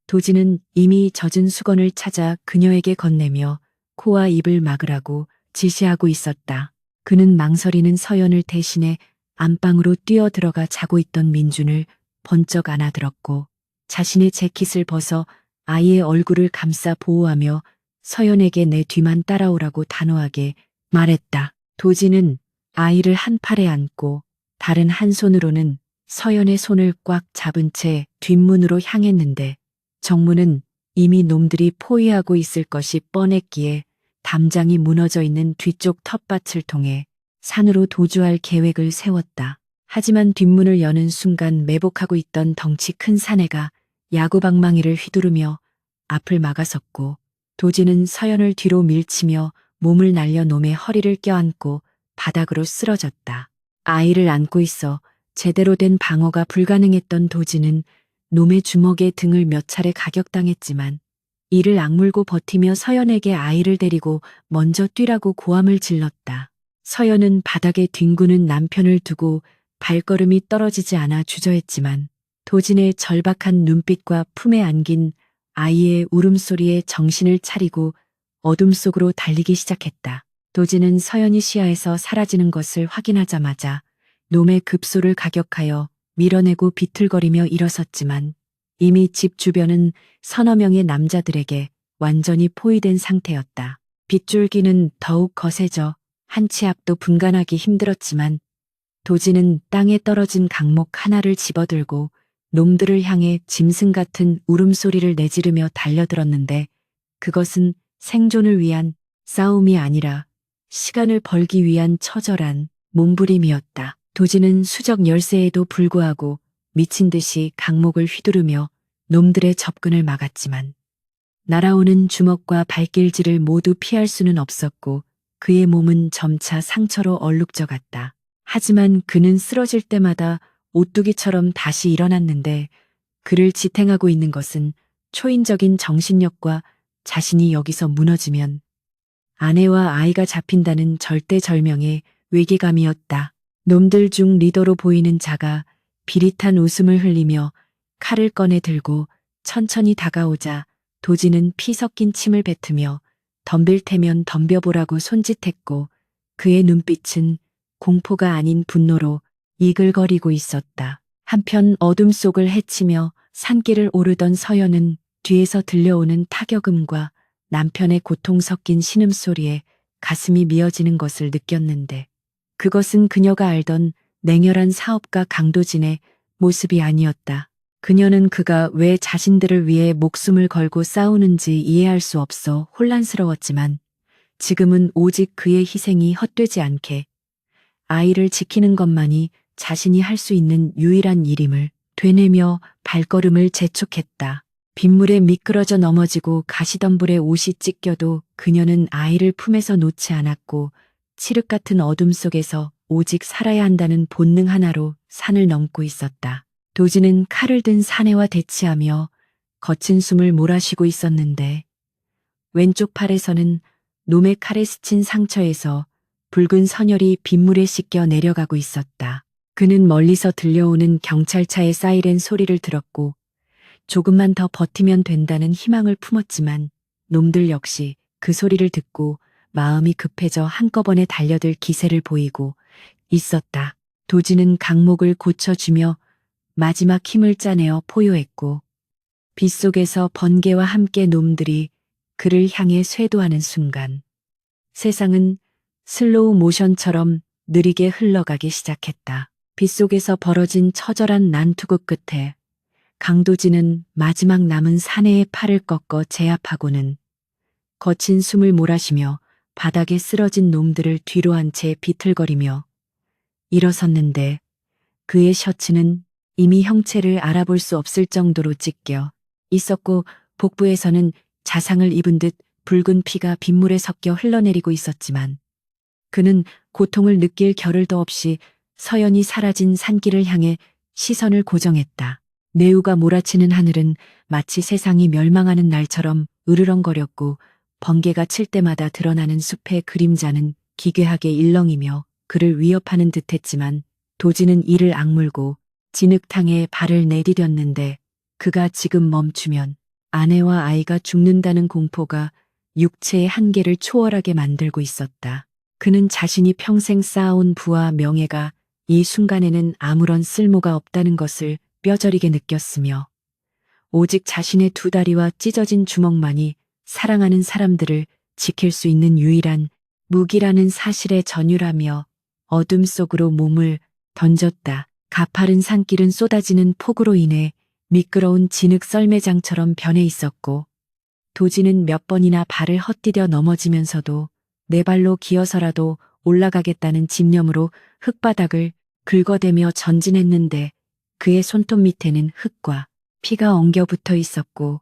도진은 이미 젖은 수건을 찾아 그녀에게 건네며 코와 입을 막으라고 지시하고 있었다. 그는 망설이는 서연을 대신해 안방으로 뛰어들어가 자고 있던 민준을 번쩍 안아들었고 자신의 재킷을 벗어 아이의 얼굴을 감싸 보호하며 서연에게 내 뒤만 따라오라고 단호하게 말했다. 도진은 아이를 한 팔에 안고 다른 한 손으로는 서연의 손을 꽉 잡은 채 뒷문으로 향했는데 정문은 이미 놈들이 포위하고 있을 것이 뻔했기에 담장이 무너져 있는 뒤쪽 텃밭을 통해 산으로 도주할 계획을 세웠다. 하지만 뒷문을 여는 순간 매복하고 있던 덩치 큰 사내가 야구방망이를 휘두르며 앞을 막아섰고 도진은 서연을 뒤로 밀치며 몸을 날려 놈의 허리를 껴안고 바닥으로 쓰러졌다. 아이를 안고 있어 제대로 된 방어가 불가능했던 도진은 놈의 주먹에 등을 몇 차례 가격당했지만 이를 악물고 버티며 서연에게 아이를 데리고 먼저 뛰라고 고함을 질렀다. 서연은 바닥에 뒹구는 남편을 두고 발걸음이 떨어지지 않아 주저했지만 도진의 절박한 눈빛과 품에 안긴 아이의 울음소리에 정신을 차리고 어둠 속으로 달리기 시작했다. 도진은 서연이 시야에서 사라지는 것을 확인하자마자 놈의 급소를 가격하여 밀어내고 비틀거리며 일어섰지만 이미 집 주변은 서너 명의 남자들에게 완전히 포위된 상태였다. 빗줄기는 더욱 거세져 한 치 앞도 분간하기 힘들었지만 도진은 땅에 떨어진 강목 하나를 집어들고 놈들을 향해 짐승 같은 울음소리를 내지르며 달려들었는데 그것은 생존을 위한 싸움이 아니라 시간을 벌기 위한 처절한 몸부림이었다. 도진은 수적 열세에도 불구하고 미친 듯이 강목을 휘두르며 놈들의 접근을 막았지만 날아오는 주먹과 발길질을 모두 피할 수는 없었고 그의 몸은 점차 상처로 얼룩져갔다. 하지만 그는 쓰러질 때마다 오뚜기처럼 다시 일어났는데 그를 지탱하고 있는 것은 초인적인 정신력과 자신이 여기서 무너지면 아내와 아이가 잡힌다는 절대절명의 위기감이었다. 놈들 중 리더로 보이는 자가 비릿한 웃음을 흘리며 칼을 꺼내 들고 천천히 다가오자 도진은 피 섞인 침을 뱉으며 덤빌 테면 덤벼보라고 손짓했고 그의 눈빛은 공포가 아닌 분노로 이글거리고 있었다. 한편 어둠 속을 헤치며 산길을 오르던 서연은 뒤에서 들려오는 타격음과 남편의 고통 섞인 신음소리에 가슴이 미어지는 것을 느꼈는데 그것은 그녀가 알던 냉혈한 사업가 강도진의 모습이 아니었다. 그녀는 그가 왜 자신들을 위해 목숨을 걸고 싸우는지 이해할 수 없어 혼란스러웠지만 지금은 오직 그의 희생이 헛되지 않게 아이를 지키는 것만이 자신이 할 수 있는 유일한 일임을 되뇌며 발걸음을 재촉했다. 빗물에 미끄러져 넘어지고 가시덤불에 옷이 찢겨도 그녀는 아이를 품에서 놓지 않았고 칠흑 같은 어둠 속에서 오직 살아야 한다는 본능 하나로 산을 넘고 있었다. 도지는 칼을 든 사내와 대치하며 거친 숨을 몰아쉬고 있었는데 왼쪽 팔에서는 놈의 칼에 스친 상처에서 붉은 선혈이 빗물에 씻겨 내려가고 있었다. 그는 멀리서 들려오는 경찰차의 사이렌 소리를 들었고 조금만 더 버티면 된다는 희망을 품었지만 놈들 역시 그 소리를 듣고 마음이 급해져 한꺼번에 달려들 기세를 보이고 있었다. 도지는 강목을 고쳐주며 마지막 힘을 짜내어 포효했고 빗속에서 번개와 함께 놈들이 그를 향해 쇄도하는 순간 세상은 슬로우 모션처럼 느리게 흘러가기 시작했다. 빗속에서 벌어진 처절한 난투극 끝에 강도진은 마지막 남은 사내의 팔을 꺾어 제압하고는 거친 숨을 몰아쉬며 바닥에 쓰러진 놈들을 뒤로 한 채 비틀거리며 일어섰는데 그의 셔츠는 이미 형체를 알아볼 수 없을 정도로 찢겨 있었고 복부에서는 자상을 입은 듯 붉은 피가 빗물에 섞여 흘러내리고 있었지만 그는 고통을 느낄 겨를도 없이 서연이 사라진 산길을 향해 시선을 고정했다. 내우가 몰아치는 하늘은 마치 세상이 멸망하는 날처럼 으르렁거렸고 번개가 칠 때마다 드러나는 숲의 그림자는 기괴하게 일렁이며 그를 위협하는 듯했지만 도지는 이를 악물고 진흙탕에 발을 내디뎠는데 그가 지금 멈추면 아내와 아이가 죽는다는 공포가 육체의 한계를 초월하게 만들고 있었다. 그는 자신이 평생 쌓아온 부와 명예가 이 순간에는 아무런 쓸모가 없다는 것을 뼈저리게 느꼈으며 오직 자신의 두 다리와 찢어진 주먹만이 사랑하는 사람들을 지킬 수 있는 유일한 무기라는 사실에 전율하며 어둠 속으로 몸을 던졌다. 가파른 산길은 쏟아지는 폭우로 인해 미끄러운 진흙 썰매장처럼 변해 있었고 도지는 몇 번이나 발을 헛디뎌 넘어지면서도 네 발로 기어서라도 올라가겠다는 집념으로 흙바닥을 긁어대며 전진했는데 그의 손톱 밑에는 흙과 피가 엉겨 붙어 있었고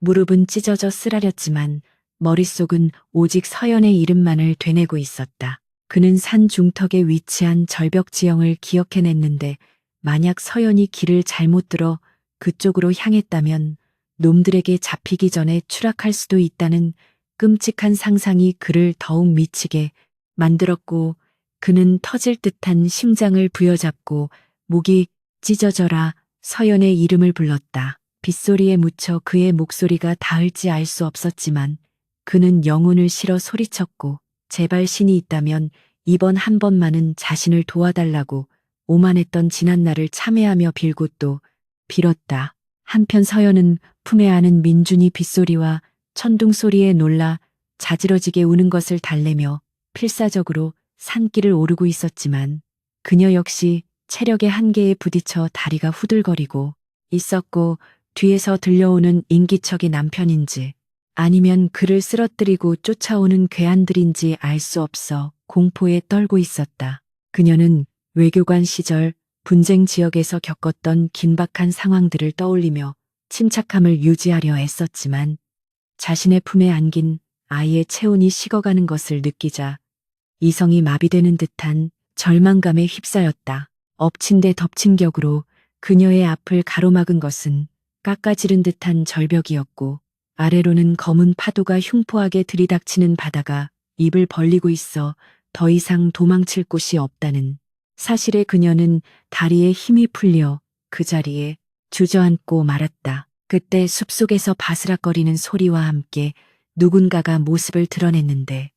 무릎은 찢어져 쓰라렸지만 머릿속은 오직 서연의 이름만을 되뇌고 있었다. 그는 산 중턱에 위치한 절벽 지형을 기억해냈는데 만약 서연이 길을 잘못 들어 그쪽으로 향했다면 놈들에게 잡히기 전에 추락할 수도 있다는 끔찍한 상상이 그를 더욱 미치게 만들었고 그는 터질 듯한 심장을 부여잡고 목이 찢어져라 서연의 이름을 불렀다. 빗소리에 묻혀 그의 목소리가 닿을지 알 수 없었지만 그는 영혼을 실어 소리쳤고 제발 신이 있다면 이번 한 번만은 자신을 도와달라고 오만했던 지난날을 참회하며 빌고 또 빌었다. 한편 서연은 품에 안은 민준이 빗소리와 천둥 소리에 놀라 자지러지게 우는 것을 달래며 필사적으로 산길을 오르고 있었지만 그녀 역시 체력의 한계에 부딪혀 다리가 후들거리고 있었고 뒤에서 들려오는 인기척이 남편인지 아니면 그를 쓰러뜨리고 쫓아오는 괴한들인지 알 수 없어 공포에 떨고 있었다. 그녀는 외교관 시절 분쟁 지역에서 겪었던 긴박한 상황들을 떠올리며 침착함을 유지하려 애썼지만 자신의 품에 안긴 아이의 체온이 식어가는 것을 느끼자 이성이 마비되는 듯한 절망감에 휩싸였다. 엎친 데 덮친 격으로 그녀의 앞을 가로막은 것은 깎아지른 듯한 절벽이었고 아래로는 검은 파도가 흉포하게 들이닥치는 바다가 입을 벌리고 있어 더 이상 도망칠 곳이 없다는 사실에 그녀는 다리에 힘이 풀려 그 자리에 주저앉고 말았다. 그때 숲속에서 바스락거리는 소리와 함께 누군가가 모습을 드러냈는데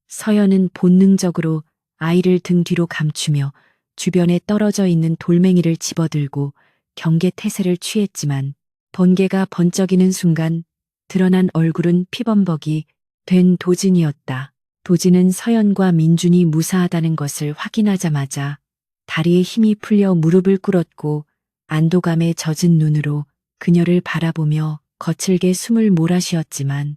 서연은 본능적으로 아이를 등 뒤로 감추며 주변에 떨어져 있는 돌멩이를 집어들고 경계태세를 취했지만 번개가 번쩍이는 순간 드러난 얼굴은 피범벅이 된 도진이었다. 도진은 서연과 민준이 무사하다는 것을 확인하자마자 다리에 힘이 풀려 무릎을 꿇었고 안도감에 젖은 눈으로 그녀를 바라보며 거칠게 숨을 몰아쉬었지만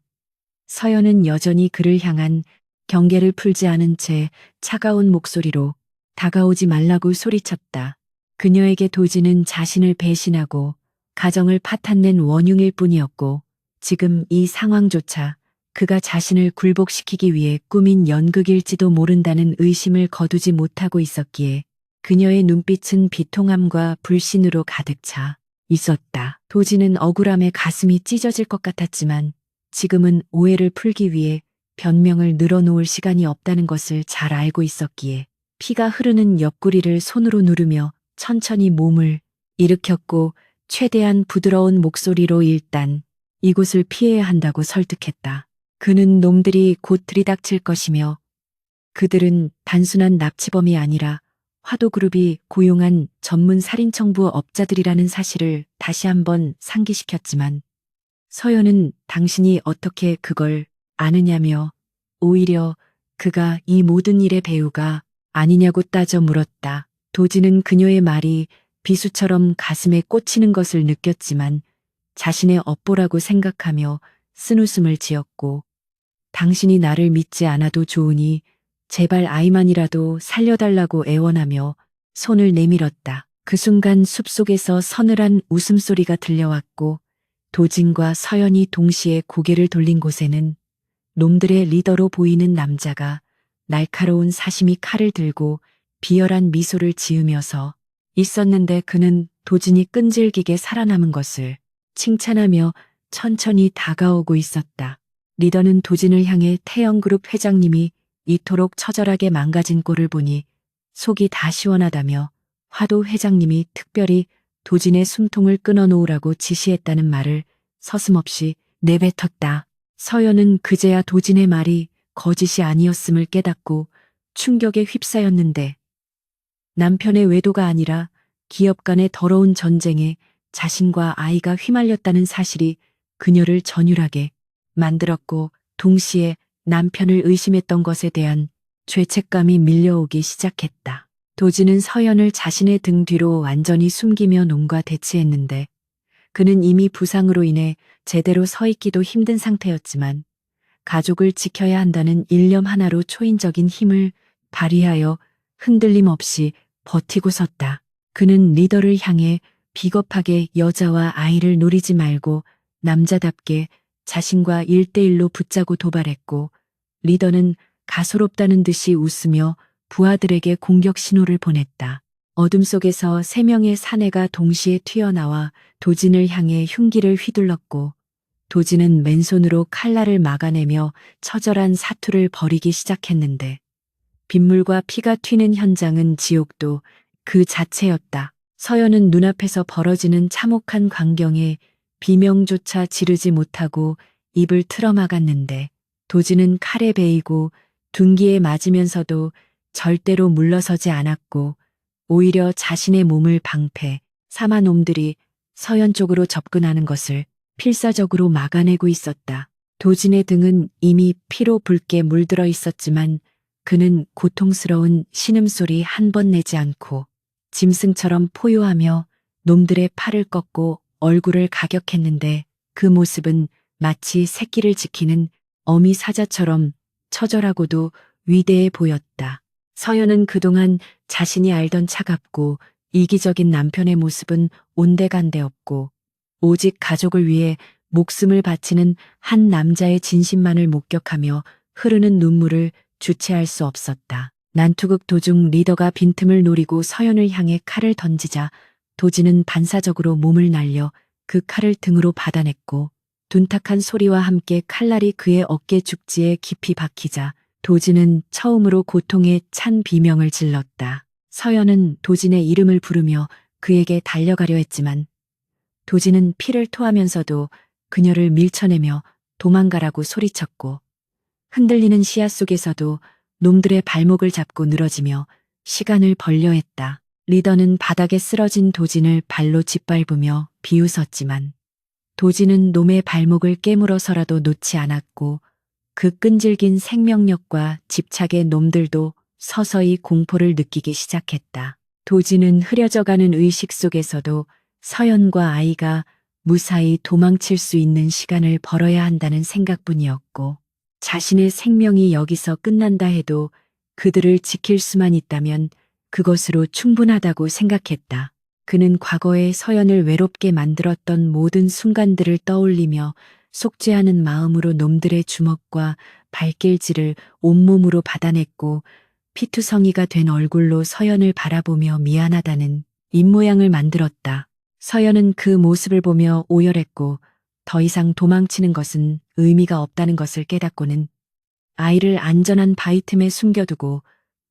서연은 여전히 그를 향한 경계를 풀지 않은 채 차가운 목소리로 다가오지 말라고 소리쳤다. 그녀에게 도지는 자신을 배신하고 가정을 파탄낸 원흉일 뿐이었고 지금 이 상황조차 그가 자신을 굴복시키기 위해 꾸민 연극일지도 모른다는 의심을 거두지 못하고 있었기에 그녀의 눈빛은 비통함과 불신으로 가득 차 있었다. 도지는 억울함에 가슴이 찢어질 것 같았지만 지금은 오해를 풀기 위해 변명을 늘어놓을 시간이 없다는 것을 잘 알고 있었기에 피가 흐르는 옆구리를 손으로 누르며 천천히 몸을 일으켰고 최대한 부드러운 목소리로 일단 이곳을 피해야 한다고 설득했다. 그는 놈들이 곧 들이닥칠 것이며 그들은 단순한 납치범이 아니라 화도그룹이 고용한 전문 살인청부 업자들이라는 사실을 다시 한번 상기시켰지만 서연은 당신이 어떻게 그걸 아느냐며 오히려 그가 이 모든 일의 배우가 아니냐고 따져 물었다. 도지는 그녀의 말이 비수처럼 가슴에 꽂히는 것을 느꼈지만 자신의 업보라고 생각하며 쓴웃음을 지었고 당신이 나를 믿지 않아도 좋으니 제발 아이만이라도 살려달라고 애원하며 손을 내밀었다. 그 순간 숲속에서 서늘한 웃음소리가 들려왔고 도진과 서연이 동시에 고개를 돌린 곳에는 놈들의 리더로 보이는 남자가 날카로운 사시미 칼을 들고 비열한 미소를 지으면서 있었는데 그는 도진이 끈질기게 살아남은 것을 칭찬하며 천천히 다가오고 있었다. 리더는 도진을 향해 태영그룹 회장님이 이토록 처절하게 망가진 꼴을 보니 속이 다 시원하다며 화도 회장님이 특별히 도진의 숨통을 끊어놓으라고 지시했다는 말을 서슴없이 내뱉었다. 서연은 그제야 도진의 말이 거짓이 아니었음을 깨닫고 충격에 휩싸였는데 남편의 외도가 아니라 기업 간의 더러운 전쟁에 자신과 아이가 휘말렸다는 사실이 그녀를 전율하게 만들었고 동시에 남편을 의심했던 것에 대한 죄책감이 밀려오기 시작했다. 도지는 서연을 자신의 등 뒤로 완전히 숨기며 놈과 대치했는데 그는 이미 부상으로 인해 제대로 서 있기도 힘든 상태였지만 가족을 지켜야 한다는 일념 하나로 초인적인 힘을 발휘하여 흔들림 없이 버티고 섰다. 그는 리더를 향해 비겁하게 여자와 아이를 노리지 말고 남자답게 자신과 일대일로 붙자고 도발했고 리더는 가소롭다는 듯이 웃으며 부하들에게 공격 신호를 보냈다. 어둠 속에서 3명의 사내가 동시에 튀어나와 도진을 향해 흉기를 휘둘렀고 도진은 맨손으로 칼날을 막아내며 처절한 사투를 벌이기 시작했는데 빗물과 피가 튀는 현장은 지옥도 그 자체였다. 서연은 눈앞에서 벌어지는 참혹한 광경에 비명조차 지르지 못하고 입을 틀어막았는데 도진은 칼에 베이고 둔기에 맞으면서도 절대로 물러서지 않았고 오히려 자신의 몸을 방패 삼아 놈들이 서연 쪽으로 접근하는 것을 필사적으로 막아내고 있었다. 도진의 등은 이미 피로 붉게 물들어 있었지만 그는 고통스러운 신음소리 한 번 내지 않고 짐승처럼 포효하며 놈들의 팔을 꺾고 얼굴을 가격했는데 그 모습은 마치 새끼를 지키는 어미 사자처럼 처절하고도 위대해 보였다. 서연은 그동안 자신이 알던 차갑고 이기적인 남편의 모습은 온데간데 없고 오직 가족을 위해 목숨을 바치는 한 남자의 진심만을 목격하며 흐르는 눈물을 주체할 수 없었다. 난투극 도중 리더가 빈틈을 노리고 서연을 향해 칼을 던지자 도진은 반사적으로 몸을 날려 그 칼을 등으로 받아냈고 둔탁한 소리와 함께 칼날이 그의 어깨 죽지에 깊이 박히자 도진은 처음으로 고통에 찬 비명을 질렀다. 서연은 도진의 이름을 부르며 그에게 달려가려 했지만 도진은 피를 토하면서도 그녀를 밀쳐내며 도망가라고 소리쳤고 흔들리는 시야 속에서도 놈들의 발목을 잡고 늘어지며 시간을 벌려 했다. 리더는 바닥에 쓰러진 도진을 발로 짓밟으며 비웃었지만 도진은 놈의 발목을 깨물어서라도 놓지 않았고 그 끈질긴 생명력과 집착의 놈들도 서서히 공포를 느끼기 시작했다. 도진은 흐려져가는 의식 속에서도 서연과 아이가 무사히 도망칠 수 있는 시간을 벌어야 한다는 생각뿐이었고, 자신의 생명이 여기서 끝난다 해도 그들을 지킬 수만 있다면 그것으로 충분하다고 생각했다. 그는 과거에 서연을 외롭게 만들었던 모든 순간들을 떠올리며 속죄하는 마음으로 놈들의 주먹과 발길질을 온몸으로 받아냈고, 피투성이가 된 얼굴로 서연을 바라보며 미안하다는 입모양을 만들었다. 서연은 그 모습을 보며 오열했고, 더 이상 도망치는 것은 의미가 없다는 것을 깨닫고는 아이를 안전한 바위 틈에 숨겨두고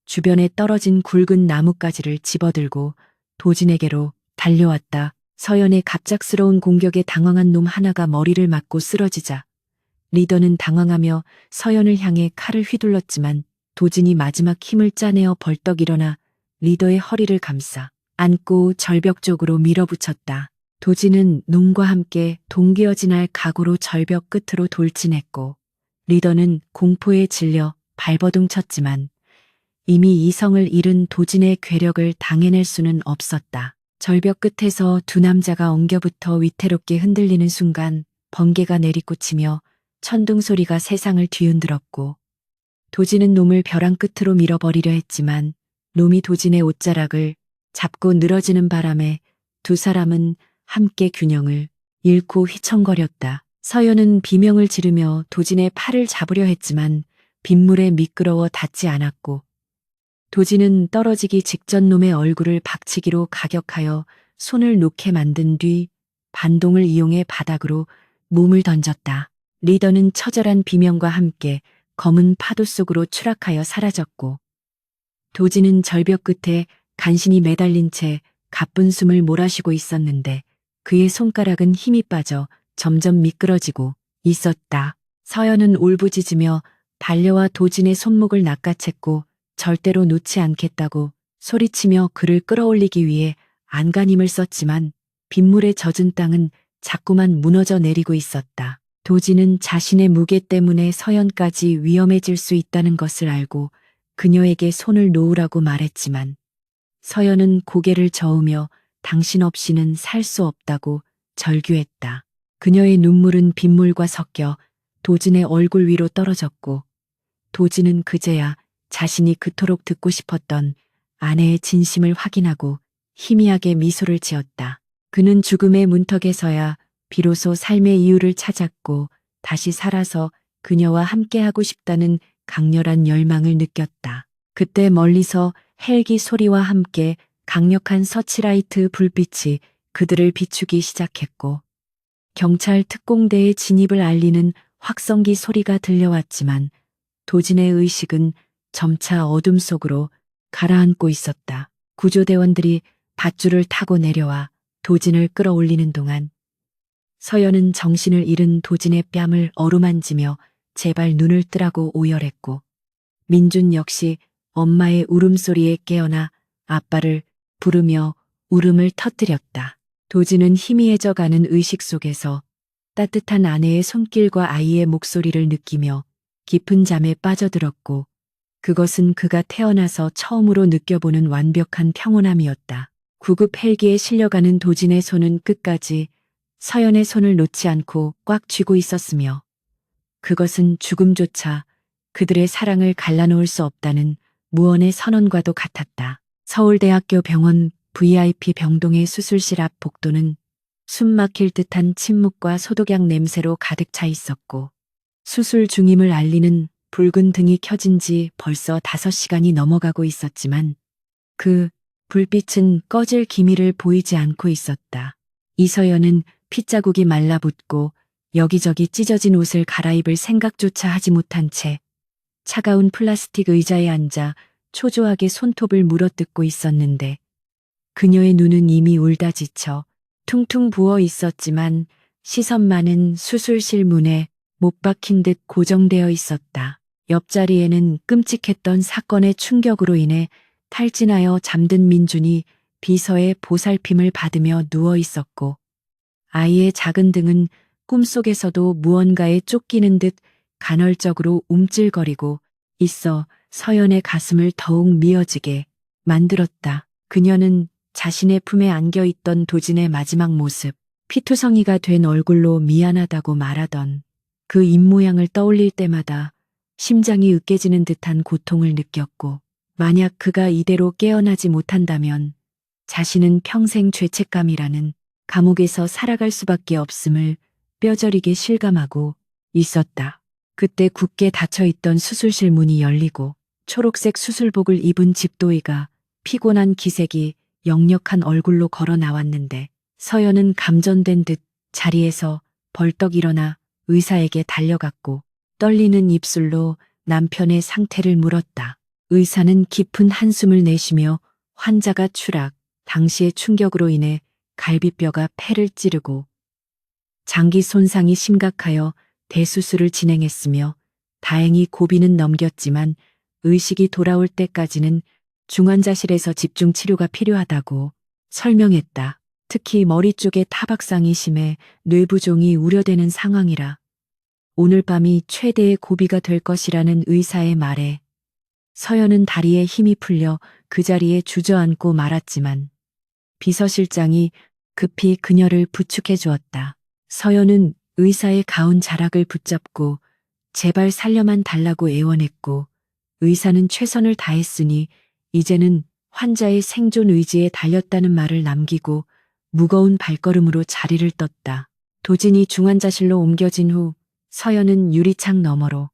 주변에 떨어진 굵은 나뭇가지를 집어들고 도진에게로 달려왔다. 서연의 갑작스러운 공격에 당황한 놈 하나가 머리를 맞고 쓰러지자 리더는 당황하며 서연을 향해 칼을 휘둘렀지만 도진이 마지막 힘을 짜내어 벌떡 일어나 리더의 허리를 감싸 안고 절벽 쪽으로 밀어붙였다. 도진은 놈과 함께 동기어진 할 각오로 절벽 끝으로 돌진했고, 리더는 공포에 질려 발버둥 쳤지만 이미 이성을 잃은 도진의 괴력을 당해낼 수는 없었다. 절벽 끝에서 두 남자가 엉겨붙어 위태롭게 흔들리는 순간 번개가 내리꽂히며 천둥 소리가 세상을 뒤흔들었고, 도진은 놈을 벼랑 끝으로 밀어버리려 했지만 놈이 도진의 옷자락을 잡고 늘어지는 바람에 두 사람은 함께 균형을 잃고 휘청거렸다. 서연은 비명을 지르며 도진의 팔을 잡으려 했지만 빗물에 미끄러워 닿지 않았고, 도진은 떨어지기 직전 놈의 얼굴을 박치기로 가격하여 손을 놓게 만든 뒤 반동을 이용해 바닥으로 몸을 던졌다. 리더는 처절한 비명과 함께 검은 파도 속으로 추락하여 사라졌고, 도진은 절벽 끝에 간신히 매달린 채 가쁜 숨을 몰아쉬고 있었는데 그의 손가락은 힘이 빠져 점점 미끄러지고 있었다. 서연은 울부짖으며 달려와 도진의 손목을 낚아챘고 절대로 놓지 않겠다고 소리치며 그를 끌어올리기 위해 안간힘을 썼지만 빗물에 젖은 땅은 자꾸만 무너져 내리고 있었다. 도진은 자신의 무게 때문에 서연까지 위험해질 수 있다는 것을 알고 그녀에게 손을 놓으라고 말했지만 서연은 고개를 저으며 당신 없이는 살 수 없다고 절규했다. 그녀의 눈물은 빗물과 섞여 도진의 얼굴 위로 떨어졌고, 도진은 그제야 자신이 그토록 듣고 싶었던 아내의 진심을 확인하고 희미하게 미소를 지었다. 그는 죽음의 문턱에서야 비로소 삶의 이유를 찾았고 다시 살아서 그녀와 함께하고 싶다는 강렬한 열망을 느꼈다. 그때 멀리서 헬기 소리와 함께 강력한 서치라이트 불빛이 그들을 비추기 시작했고, 경찰 특공대의 진입을 알리는 확성기 소리가 들려왔지만 도진의 의식은 점차 어둠 속으로 가라앉고 있었다. 구조대원들이 밧줄을 타고 내려와 도진을 끌어올리는 동안 서연은 정신을 잃은 도진의 뺨을 어루만지며 제발 눈을 뜨라고 오열했고, 민준 역시 엄마의 울음소리에 깨어나 아빠를 부르며 울음을 터뜨렸다. 도진은 희미해져가는 의식 속에서 따뜻한 아내의 손길과 아이의 목소리를 느끼며 깊은 잠에 빠져들었고, 그것은 그가 태어나서 처음으로 느껴보는 완벽한 평온함이었다. 구급 헬기에 실려가는 도진의 손은 끝까지 서연의 손을 놓지 않고 꽉 쥐고 있었으며, 그것은 죽음조차 그들의 사랑을 갈라놓을 수 없다는 무언의 선언과도 같았다. 서울대학교 병원 VIP 병동의 수술실 앞 복도는 숨 막힐 듯한 침묵과 소독약 냄새로 가득 차 있었고, 수술 중임을 알리는 붉은 등이 켜진 지 벌써 5시간이 넘어가고 있었지만 그 불빛은 꺼질 기미를 보이지 않고 있었다. 이서연은 핏자국이 말라붙고 여기저기 찢어진 옷을 갈아입을 생각조차 하지 못한 채 차가운 플라스틱 의자에 앉아 초조하게 손톱을 물어뜯고 있었는데, 그녀의 눈은 이미 울다 지쳐 퉁퉁 부어 있었지만 시선만은 수술실 문에 못 박힌 듯 고정되어 있었다. 옆자리에는 끔찍했던 사건의 충격으로 인해 탈진하여 잠든 민준이 비서의 보살핌을 받으며 누워 있었고, 아이의 작은 등은 꿈속에서도 무언가에 쫓기는 듯 간헐적으로 움찔거리고 있어 서연의 가슴을 더욱 미어지게 만들었다. 그녀는 자신의 품에 안겨 있던 도진의 마지막 모습, 피투성이가 된 얼굴로 미안하다고 말하던 그 입모양을 떠올릴 때마다 심장이 으깨지는 듯한 고통을 느꼈고, 만약 그가 이대로 깨어나지 못한다면 자신은 평생 죄책감이라는 감옥에서 살아갈 수밖에 없음을 뼈저리게 실감하고 있었다. 그때 굳게 닫혀있던 수술실 문이 열리고 초록색 수술복을 입은 집도이가 피곤한 기색이 역력한 얼굴로 걸어 나왔는데, 서연은 감전된 듯 자리에서 벌떡 일어나 의사에게 달려갔고 떨리는 입술로 남편의 상태를 물었다. 의사는 깊은 한숨을 내쉬며 환자가 추락, 당시의 충격으로 인해 갈비뼈가 폐를 찌르고 장기 손상이 심각하여 대수술을 진행했으며, 다행히 고비는 넘겼지만 의식이 돌아올 때까지는 중환자실에서 집중 치료가 필요하다고 설명했다. 특히 머리 쪽에 타박상이 심해 뇌부종이 우려되는 상황이라 오늘 밤이 최대의 고비가 될 것이라는 의사의 말에 서연은 다리에 힘이 풀려 그 자리에 주저앉고 말았지만 비서실장이 급히 그녀를 부축해 주었다. 서연은 의사의 가운 자락을 붙잡고 제발 살려만 달라고 애원했고, 의사는 최선을 다했으니 이제는 환자의 생존 의지에 달렸다는 말을 남기고 무거운 발걸음으로 자리를 떴다. 도진이 중환자실로 옮겨진 후 서연은 유리창 너머로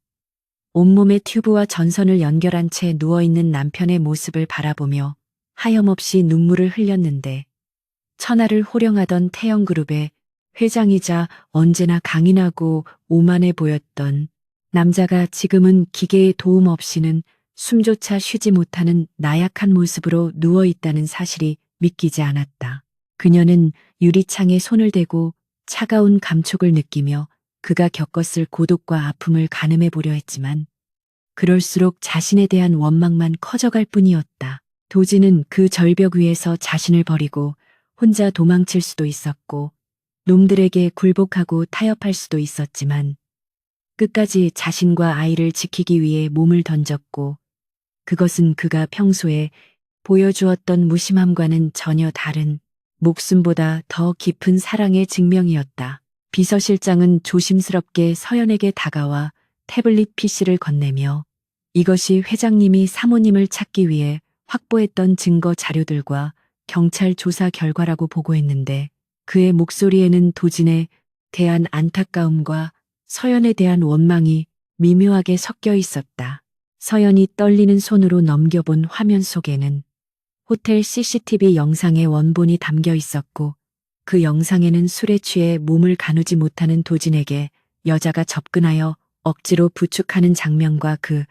온몸에 튜브와 전선을 연결한 채 누워있는 남편의 모습을 바라보며 하염없이 눈물을 흘렸는데, 천하를 호령하던 태영그룹의 회장이자 언제나 강인하고 오만해 보였던 남자가 지금은 기계의 도움 없이는 숨조차 쉬지 못하는 나약한 모습으로 누워있다는 사실이 믿기지 않았다. 그녀는 유리창에 손을 대고 차가운 감촉을 느끼며 그가 겪었을 고독과 아픔을 가늠해 보려 했지만 그럴수록 자신에 대한 원망만 커져갈 뿐이었다. 도지는 그 절벽 위에서 자신을 버리고 혼자 도망칠 수도 있었고 놈들에게 굴복하고 타협할 수도 있었지만 끝까지 자신과 아이를 지키기 위해 몸을 던졌고, 그것은 그가 평소에 보여주었던 무심함과는 전혀 다른 목숨보다 더 깊은 사랑의 증명이었다. 비서실장은 조심스럽게 서연에게 다가와 태블릿 PC를 건네며 이것이 회장님이 사모님을 찾기 위해 확보했던 증거 자료들과 경찰 조사 결과라고 보고했는데, 그의 목소리에는 도진에 대한 안타까움과 서연에 대한 원망이 미묘하게 섞여 있었다. 서연이 떨리는 손으로 넘겨본 화면 속에는 호텔 CCTV 영상의 원본이 담겨 있었고, 그 영상에는 술에 취해 몸을 가누지 못하는 도진에게 여자가 접근하여 억지로 부축하는 장면과 그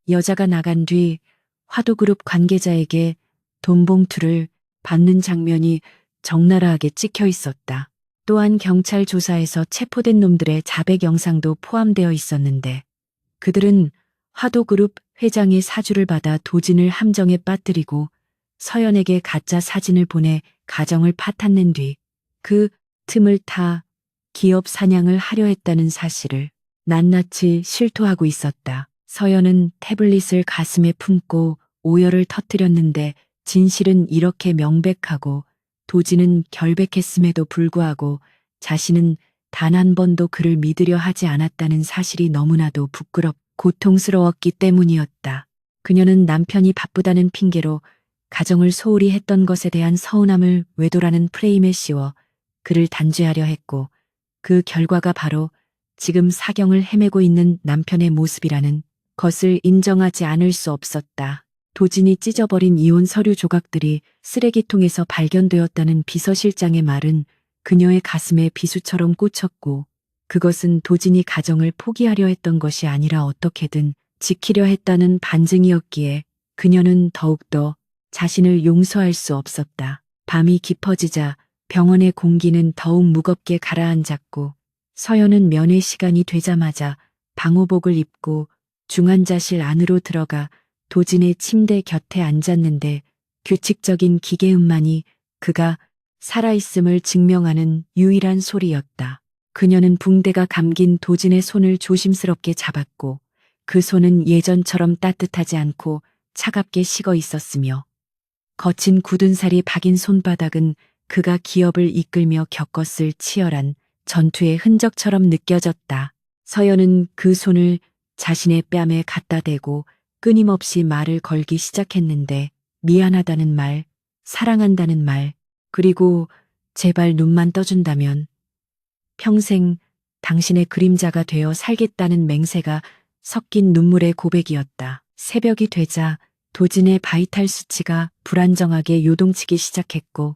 여자가 나간 뒤 화도그룹 관계자에게 돈봉투를 받는 장면이 적나라하게 찍혀 있었다. 또한 경찰 조사에서 체포된 놈들의 자백 영상도 포함되어 있었는데, 그들은 화도그룹 회장의 사주를 받아 도진을 함정에 빠뜨리고 서연에게 가짜 사진을 보내 가정을 파탄낸 뒤 그 틈을 타 기업 사냥을 하려 했다는 사실을 낱낱이 실토하고 있었다. 서연은 태블릿을 가슴에 품고 오열을 터뜨렸는데, 진실은 이렇게 명백하고 도진은 결백했음에도 불구하고 자신은 단 한 번도 그를 믿으려 하지 않았다는 사실이 너무나도 부끄럽고 고통스러웠기 때문이었다. 그녀는 남편이 바쁘다는 핑계로 가정을 소홀히 했던 것에 대한 서운함을 외도라는 프레임에 씌워 그를 단죄하려 했고, 그 결과가 바로 지금 사경을 헤매고 있는 남편의 모습이라는 것을 인정하지 않을 수 없었다. 도진이 찢어버린 이혼 서류 조각들이 쓰레기통에서 발견되었다는 비서실장의 말은 그녀의 가슴에 비수처럼 꽂혔고, 그것은 도진이 가정을 포기하려 했던 것이 아니라 어떻게든 지키려 했다는 반증이었기에 그녀는 더욱더 자신을 용서할 수 없었다. 밤이 깊어지자 병원의 공기는 더욱 무겁게 가라앉았고, 서연은 면회 시간이 되자마자 방호복을 입고 중환자실 안으로 들어가 도진의 침대 곁에 앉았는데, 규칙적인 기계음만이 그가 살아있음을 증명하는 유일한 소리였다. 그녀는 붕대가 감긴 도진의 손을 조심스럽게 잡았고, 그 손은 예전처럼 따뜻하지 않고 차갑게 식어 있었으며, 거친 굳은 살이 박인 손바닥은 그가 기업을 이끌며 겪었을 치열한 전투의 흔적처럼 느껴졌다. 서연은 그 손을 자신의 뺨에 갖다 대고 끊임없이 말을 걸기 시작했는데 미안하다는 말, 사랑한다는 말, 그리고 제발 눈만 떠준다면 평생 당신의 그림자가 되어 살겠다는 맹세가 섞인 눈물의 고백이었다. 새벽이 되자 도진의 바이탈 수치가 불안정하게 요동치기 시작했고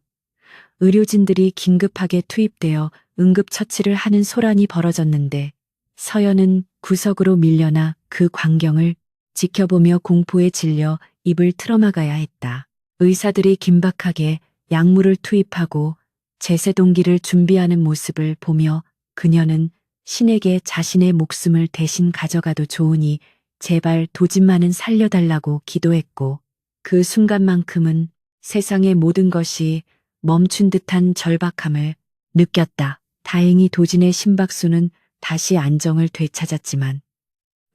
의료진들이 긴급하게 투입되어 응급처치를 하는 소란이 벌어졌는데 서연은 구석으로 밀려나 그 광경을 지켜보며 공포에 질려 입을 틀어막아야 했다. 의사들이 긴박하게 약물을 투입하고 제세동기를 준비하는 모습을 보며 그녀는 신에게 자신의 목숨을 대신 가져가도 좋으니 제발 도진만은 살려달라고 기도했고 그 순간만큼은 세상의 모든 것이 멈춘 듯한 절박함을 느꼈다. 다행히 도진의 심박수는 다시 안정을 되찾았지만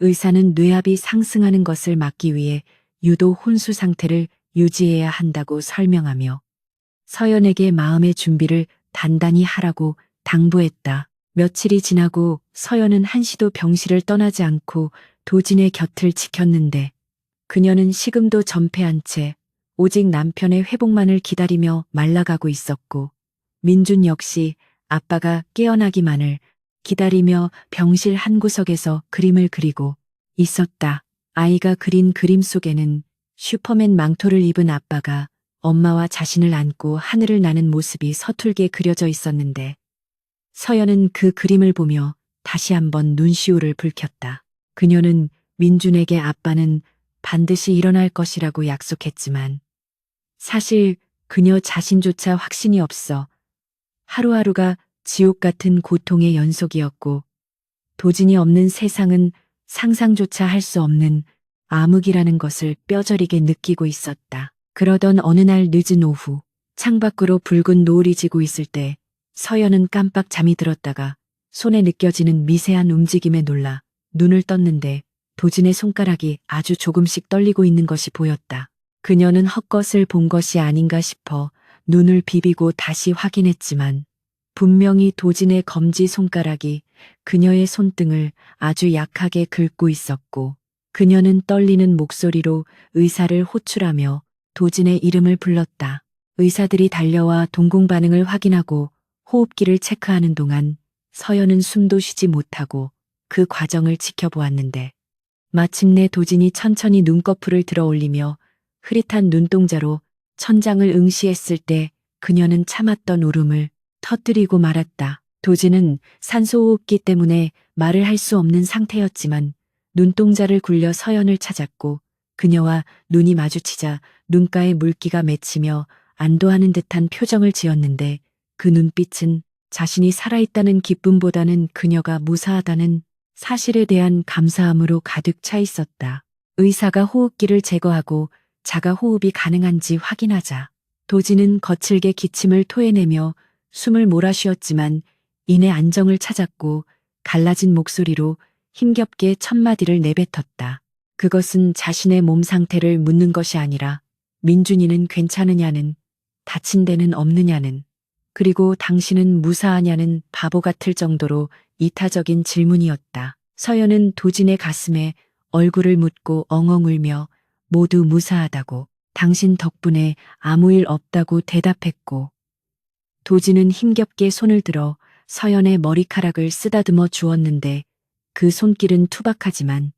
의사는 뇌압이 상승하는 것을 막기 위해 유도 혼수 상태를 유지해야 한다고 설명하며 서연에게 마음의 준비를 단단히 하라고 당부했다. 며칠이 지나고 서연은 한시도 병실을 떠나지 않고 도진의 곁을 지켰는데 그녀는 식음도 전폐한 채 오직 남편의 회복만을 기다리며 말라가고 있었고 민준 역시 아빠가 깨어나기만을 기다리며 병실 한 구석에서 그림을 그리고 있었다. 아이가 그린 그림 속에는 슈퍼맨 망토를 입은 아빠가 엄마와 자신을 안고 하늘을 나는 모습이 서툴게 그려져 있었는데 서연은 그 그림을 보며 다시 한번 눈시울을 붉혔다. 그녀는 민준에게 아빠는 반드시 일어날 것이라고 약속했지만 사실 그녀 자신조차 확신이 없어 하루하루가 지옥 같은 고통의 연속이었고 도진이 없는 세상은 상상조차 할 수 없는 암흑이라는 것을 뼈저리게 느끼고 있었다. 그러던 어느 날 늦은 오후 창밖으로 붉은 노을이 지고 있을 때 서연은 깜빡 잠이 들었다가 손에 느껴지는 미세한 움직임에 놀라 눈을 떴는데 도진의 손가락이 아주 조금씩 떨리고 있는 것이 보였다. 그녀는 헛것을 본 것이 아닌가 싶어 눈을 비비고 다시 확인했지만 분명히 도진의 검지 손가락이 그녀의 손등을 아주 약하게 긁고 있었고 그녀는 떨리는 목소리로 의사를 호출하며 도진의 이름을 불렀다. 의사들이 달려와 동공 반응을 확인하고 호흡기를 체크하는 동안 서연은 숨도 쉬지 못하고 그 과정을 지켜보았는데 마침내 도진이 천천히 눈꺼풀을 들어 올리며 흐릿한 눈동자로 천장을 응시했을 때 그녀는 참았던 울음을 터뜨리고 말았다. 도진은 산소호흡기 때문에 말을 할 수 없는 상태였지만 눈동자를 굴려 서연을 찾았고 그녀와 눈이 마주치자 눈가에 물기가 맺히며 안도하는 듯한 표정을 지었는데 그 눈빛은 자신이 살아있다는 기쁨보다는 그녀가 무사하다는 사실에 대한 감사함으로 가득 차 있었다. 의사가 호흡기를 제거하고 자가 호흡이 가능한지 확인하자 도진은 거칠게 기침을 토해내며 숨을 몰아쉬었지만 이내 안정을 찾았고 갈라진 목소리로 힘겹게 첫마디를 내뱉었다. 그것은 자신의 몸 상태를 묻는 것이 아니라 민준이는 괜찮으냐는, 다친 데는 없느냐는, 그리고 당신은 무사하냐는 바보 같을 정도로 이타적인 질문이었다. 서연은 도진의 가슴에 얼굴을 묻고 엉엉 울며 모두 무사하다고, 당신 덕분에 아무 일 없다고 대답했고 도진은 힘겹게 손을 들어 서연의 머리카락을 쓰다듬어 주었는데 그 손길은 투박하지만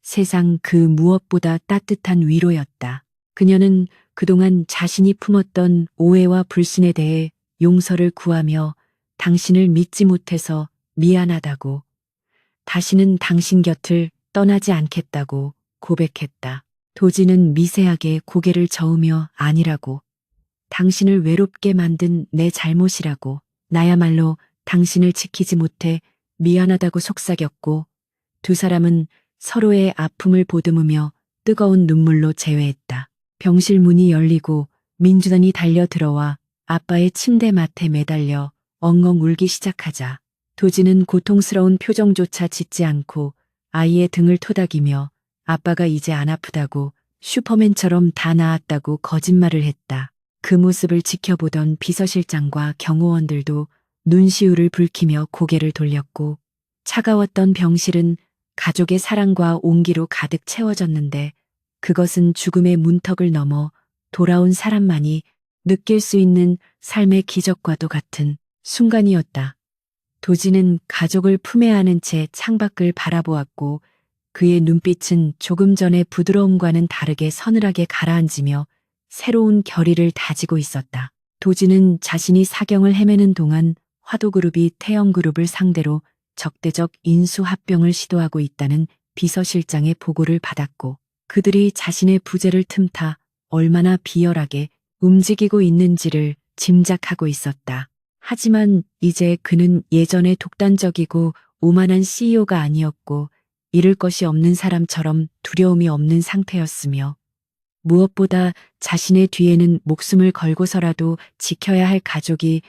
세상 그 무엇보다 따뜻한 위로였다. 그녀는 그동안 자신이 품었던 오해와 불신에 대해 용서를 구하며 당신을 믿지 못해서 미안하다고, 다시는 당신 곁을 떠나지 않겠다고 고백했다. 도진은 미세하게 고개를 저으며 아니라고, 당신을 외롭게 만든 내 잘못이라고, 나야말로 당신을 지키지 못해 미안하다고 속삭였고 두 사람은 서로의 아픔을 보듬으며 뜨거운 눈물로 재회했다. 병실 문이 열리고 민준이 달려 들어와 아빠의 침대 맡에 매달려 엉엉 울기 시작하자 도진은 고통스러운 표정조차 짓지 않고 아이의 등을 토닥이며 아빠가 이제 안 아프다고, 슈퍼맨처럼 다 나았다고 거짓말을 했다. 그 모습을 지켜보던 비서실장과 경호원들도 눈시울을 붉히며 고개를 돌렸고 차가웠던 병실은 가족의 사랑과 온기로 가득 채워졌는데 그것은 죽음의 문턱을 넘어 돌아온 사람만이 느낄 수 있는 삶의 기적과도 같은 순간이었다. 도지는 가족을 품에 안은 채 창밖을 바라보았고 그의 눈빛은 조금 전의 부드러움과는 다르게 서늘하게 가라앉으며 새로운 결의를 다지고 있었다. 도지는 자신이 사경을 헤매는 동안 화도그룹이 태영그룹을 상대로 적대적 인수합병을 시도하고 있다는 비서실장의 보고를 받았고 그들이 자신의 부재를 틈타 얼마나 비열하게 움직이고 있는지를 짐작하고 있었다. 하지만 이제 그는 예전의 독단적이고 오만한 CEO가 아니었고 잃을 것이 없는 사람처럼 두려움이 없는 상태였으며 무엇보다 자신의 뒤에는 목숨을 걸고서라도 지켜야 할 가족이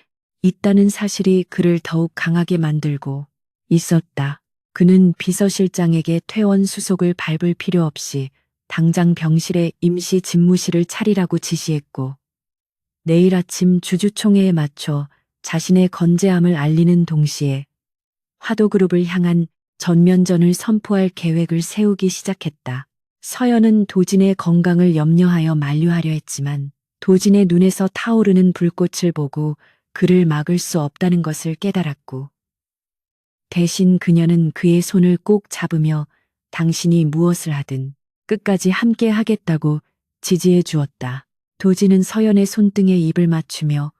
있다는 사실이 그를 더욱 강하게 만들고 있었다. 그는 비서실장에게 퇴원 수속을 밟을 필요 없이 당장 병실에 임시 집무실을 차리라고 지시했고 내일 아침 주주총회에 맞춰 자신의 건재함을 알리는 동시에 화도그룹을 향한 전면전을 선포할 계획을 세우기 시작했다. 서연은 도진의 건강을 염려하여 만류하려 했지만 도진의 눈에서 타오르는 불꽃을 보고 그를 막을 수 없다는 것을 깨달았고 대신 그녀는 그의 손을 꼭 잡으며 당신이 무엇을 하든 끝까지 함께 하겠다고 지지해 주었다. 도진은 서연의 손등에 입을 맞추며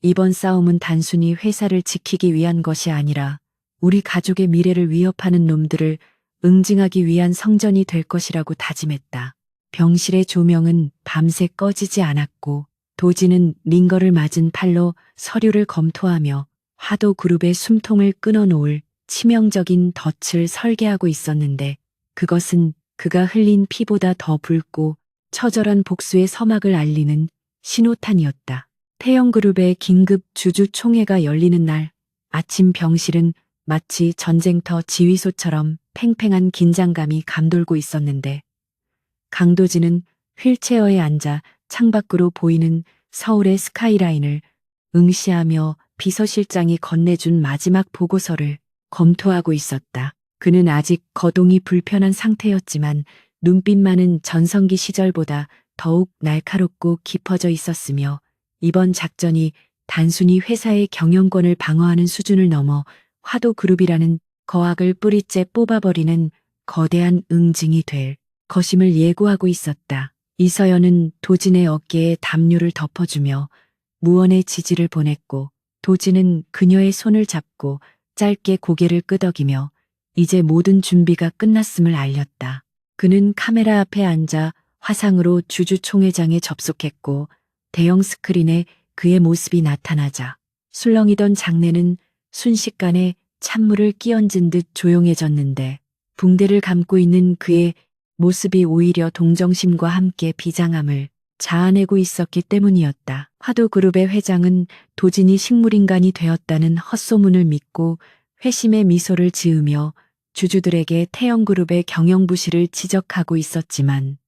이번 싸움은 단순히 회사를 지키기 위한 것이 아니라 우리 가족의 미래를 위협하는 놈들을 응징하기 위한 성전이 될 것이라고 다짐했다. 병실의 조명은 밤새 꺼지지 않았고 도진은 링거를 맞은 팔로 서류를 검토하며 화도그룹의 숨통을 끊어놓을 치명적인 덫을 설계하고 있었는데 그것은 그가 흘린 피보다 더 붉고 처절한 복수의 서막을 알리는 신호탄이었다. 태영그룹의 긴급 주주총회가 열리는 날 아침 병실은 마치 전쟁터 지휘소처럼 팽팽한 긴장감이 감돌고 있었는데 강도진은 휠체어에 앉아 창밖으로 보이는 서울의 스카이라인을 응시하며 비서실장이 건네준 마지막 보고서를 검토하고 있었다. 그는 아직 거동이 불편한 상태였지만 눈빛만은 전성기 시절보다 더욱 날카롭고 깊어져 있었으며 이번 작전이 단순히 회사의 경영권을 방어하는 수준을 넘어 화도그룹이라는 거악을 뿌리째 뽑아버리는 거대한 응징이 될 것임을 예고하고 있었다. 이서연은 도진의 어깨에 담요를 덮어주며 무언의 지지를 보냈고 도진은 그녀의 손을 잡고 짧게 고개를 끄덕이며 이제 모든 준비가 끝났음을 알렸다. 그는 카메라 앞에 앉아 화상으로 주주총회장에 접속했고 대형 스크린에 그의 모습이 나타나자 술렁이던 장내는 순식간에 찬물을 끼얹은 듯 조용해졌는데 붕대를 감고 있는 그의 모습이 오히려 동정심과 함께 비장함을 자아내고 있었기 때문이었다. 화도그룹의 회장은 도진이 식물인간이 되었다는 헛소문을 믿고 회심의 미소를 지으며 주주들에게 태영그룹의 경영부실을 지적하고 있었지만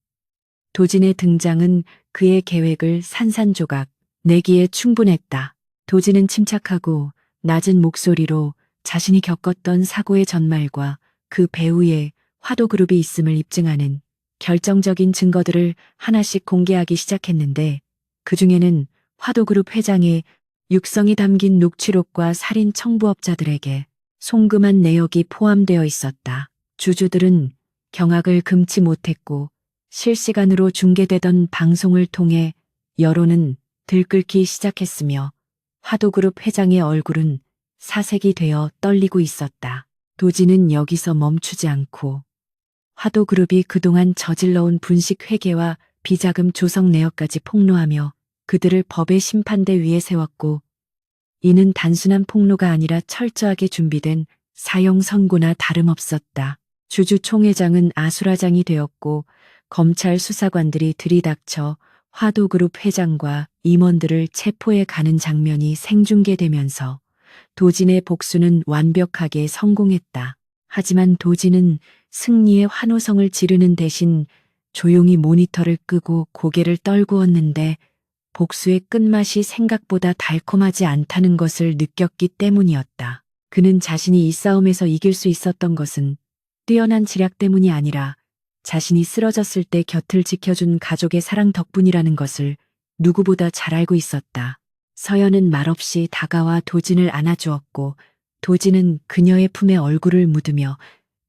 도진의 등장은 그의 계획을 산산조각 내기에 충분했다. 도진은 침착하고 낮은 목소리로 자신이 겪었던 사고의 전말과 그 배후에 화도그룹이 있음을 입증하는 결정적인 증거들을 하나씩 공개하기 시작했는데 그중에는 화도그룹 회장의 육성이 담긴 녹취록과 살인 청부업자들에게 송금한 내역이 포함되어 있었다. 주주들은 경악을 금치 못했고 실시간으로 중계되던 방송을 통해 여론은 들끓기 시작했으며 화도그룹 회장의 얼굴은 사색이 되어 떨리고 있었다. 도진은 여기서 멈추지 않고 화도그룹이 그동안 저질러온 분식 회계와 비자금 조성 내역까지 폭로하며 그들을 법의 심판대 위에 세웠고 이는 단순한 폭로가 아니라 철저하게 준비된 사형 선고나 다름없었다. 주주총회장은 아수라장이 되었고 검찰 수사관들이 들이닥쳐 화도그룹 회장과 임원들을 체포해 가는 장면이 생중계되면서 도진의 복수는 완벽하게 성공했다. 하지만 도진은 승리의 환호성을 지르는 대신 조용히 모니터를 끄고 고개를 떨구었는데 복수의 끝맛이 생각보다 달콤하지 않다는 것을 느꼈기 때문이었다. 그는 자신이 이 싸움에서 이길 수 있었던 것은 뛰어난 지략 때문이 아니라 자신이 쓰러졌을 때 곁을 지켜준 가족의 사랑 덕분이라는 것을 누구보다 잘 알고 있었다. 서연은 말없이 다가와 도진을 안아주었고 도진은 그녀의 품에 얼굴을 묻으며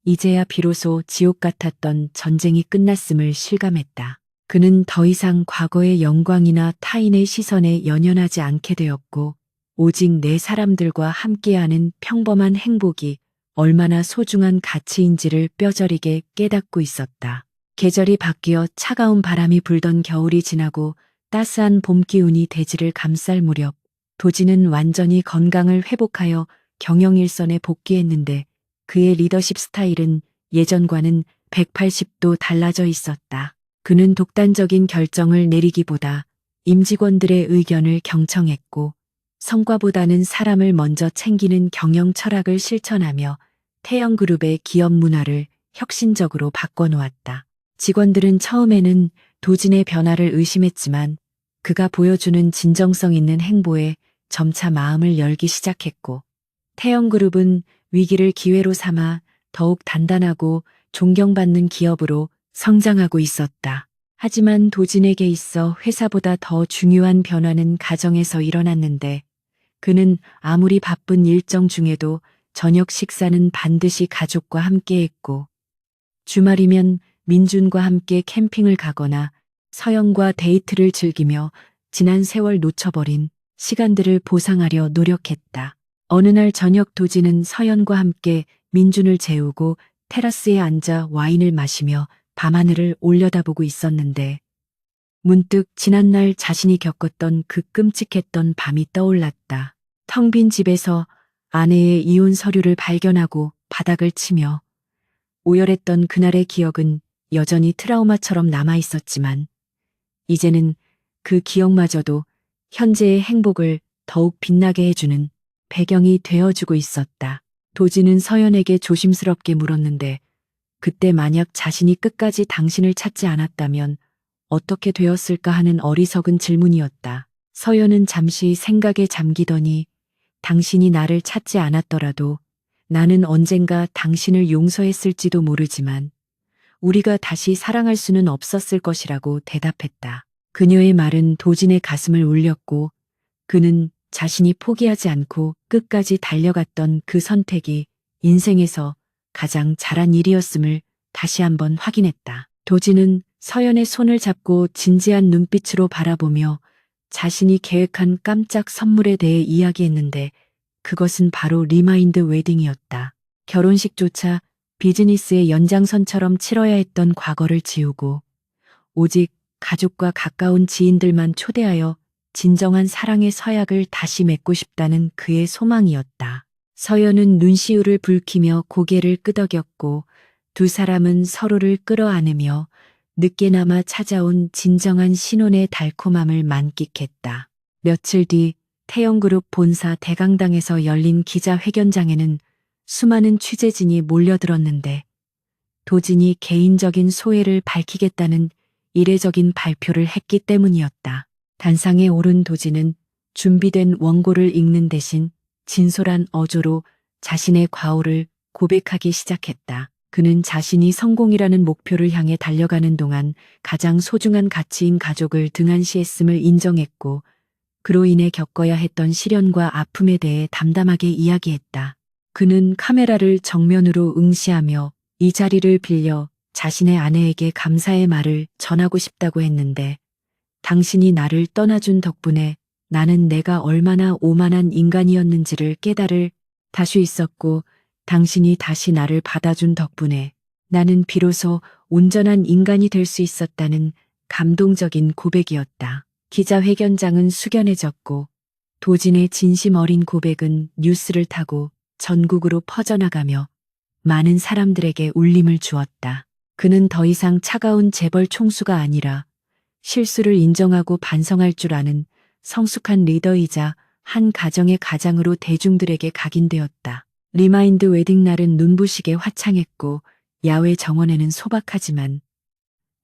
이제야 비로소 지옥 같았던 전쟁이 끝났음을 실감했다. 그는 더 이상 과거의 영광이나 타인의 시선에 연연하지 않게 되었고 오직 내 사람들과 함께하는 평범한 행복이 얼마나 소중한 가치인지를 뼈저리게 깨닫고 있었다. 계절이 바뀌어 차가운 바람이 불던 겨울이 지나고 따스한 봄 기운이 대지를 감쌀 무렵 도진은 완전히 건강을 회복하여 경영일선에 복귀했는데 그의 리더십 스타일은 예전과는 180도 달라져 있었다. 그는 독단적인 결정을 내리기보다 임직원들의 의견을 경청했고 성과보다는 사람을 먼저 챙기는 경영 철학을 실천하며 태영그룹의 기업 문화를 혁신적으로 바꿔놓았다. 직원들은 처음에는 도진의 변화를 의심했지만 그가 보여주는 진정성 있는 행보에 점차 마음을 열기 시작했고 태영그룹은 위기를 기회로 삼아 더욱 단단하고 존경받는 기업으로 성장하고 있었다. 하지만 도진에게 있어 회사보다 더 중요한 변화는 가정에서 일어났는데 그는 아무리 바쁜 일정 중에도 저녁 식사는 반드시 가족과 함께 했고 주말이면 민준과 함께 캠핑을 가거나 서영과 데이트를 즐기며 지난 세월 놓쳐버린 시간들을 보상하려 노력했다. 어느 날 저녁 도진은 서연과 함께 민준을 재우고 테라스에 앉아 와인을 마시며 밤하늘을 올려다보고 있었는데 문득 지난날 자신이 겪었던 그 끔찍했던 밤이 떠올랐다. 텅 빈 집에서 아내의 이혼 서류를 발견하고 바닥을 치며 오열했던 그날의 기억은 여전히 트라우마처럼 남아 있었지만 이제는 그 기억마저도 현재의 행복을 더욱 빛나게 해주는 배경이 되어주고 있었다. 도진은 서연에게 조심스럽게 물었는데 그때 만약 자신이 끝까지 당신을 찾지 않았다면 어떻게 되었을까 하는 어리석은 질문이었다. 서연은 잠시 생각에 잠기더니 당신이 나를 찾지 않았더라도 나는 언젠가 당신을 용서했을지도 모르지만 우리가 다시 사랑할 수는 없었을 것이라고 대답했다. 그녀의 말은 도진의 가슴을 울렸고 그는 자신이 포기하지 않고 끝까지 달려갔던 그 선택이 인생에서 가장 잘한 일이었음을 다시 한번 확인했다. 도진은 서연의 손을 잡고 진지한 눈빛으로 바라보며 자신이 계획한 깜짝 선물에 대해 이야기했는데 그것은 바로 리마인드 웨딩이었다. 결혼식조차 비즈니스의 연장선처럼 치러야 했던 과거를 지우고 오직 가족과 가까운 지인들만 초대하여 진정한 사랑의 서약을 다시 맺고 싶다는 그의 소망이었다. 서연은 눈시울을 붉히며 고개를 끄덕였고 두 사람은 서로를 끌어안으며 늦게나마 찾아온 진정한 신혼의 달콤함을 만끽했다. 며칠 뒤 태영그룹 본사 대강당에서 열린 기자회견장에는 수많은 취재진이 몰려들었는데 도진이 개인적인 소회를 밝히겠다는 이례적인 발표를 했기 때문이었다. 단상에 오른 도진은 준비된 원고를 읽는 대신 진솔한 어조로 자신의 과오를 고백하기 시작했다. 그는 자신이 성공이라는 목표를 향해 달려가는 동안 가장 소중한 가치인 가족을 등한시했음을 인정했고 그로 인해 겪어야 했던 시련과 아픔에 대해 담담하게 이야기했다. 그는 카메라를 정면으로 응시하며 이 자리를 빌려 자신의 아내에게 감사의 말을 전하고 싶다고 했는데 당신이 나를 떠나준 덕분에 나는 내가 얼마나 오만한 인간이었는지를 깨달을 다수 있었고 당신이 다시 나를 받아준 덕분에 나는 비로소 온전한 인간이 될 수 있었다는 감동적인 고백이었다. 기자회견장은 숙연해졌고 도진의 진심 어린 고백은 뉴스를 타고 전국으로 퍼져나가며 많은 사람들에게 울림을 주었다. 그는 더 이상 차가운 재벌 총수가 아니라 실수를 인정하고 반성할 줄 아는 성숙한 리더이자 한 가정의 가장으로 대중들에게 각인되었다. 리마인드 웨딩 날은 눈부시게 화창했고 야외 정원에는 소박하지만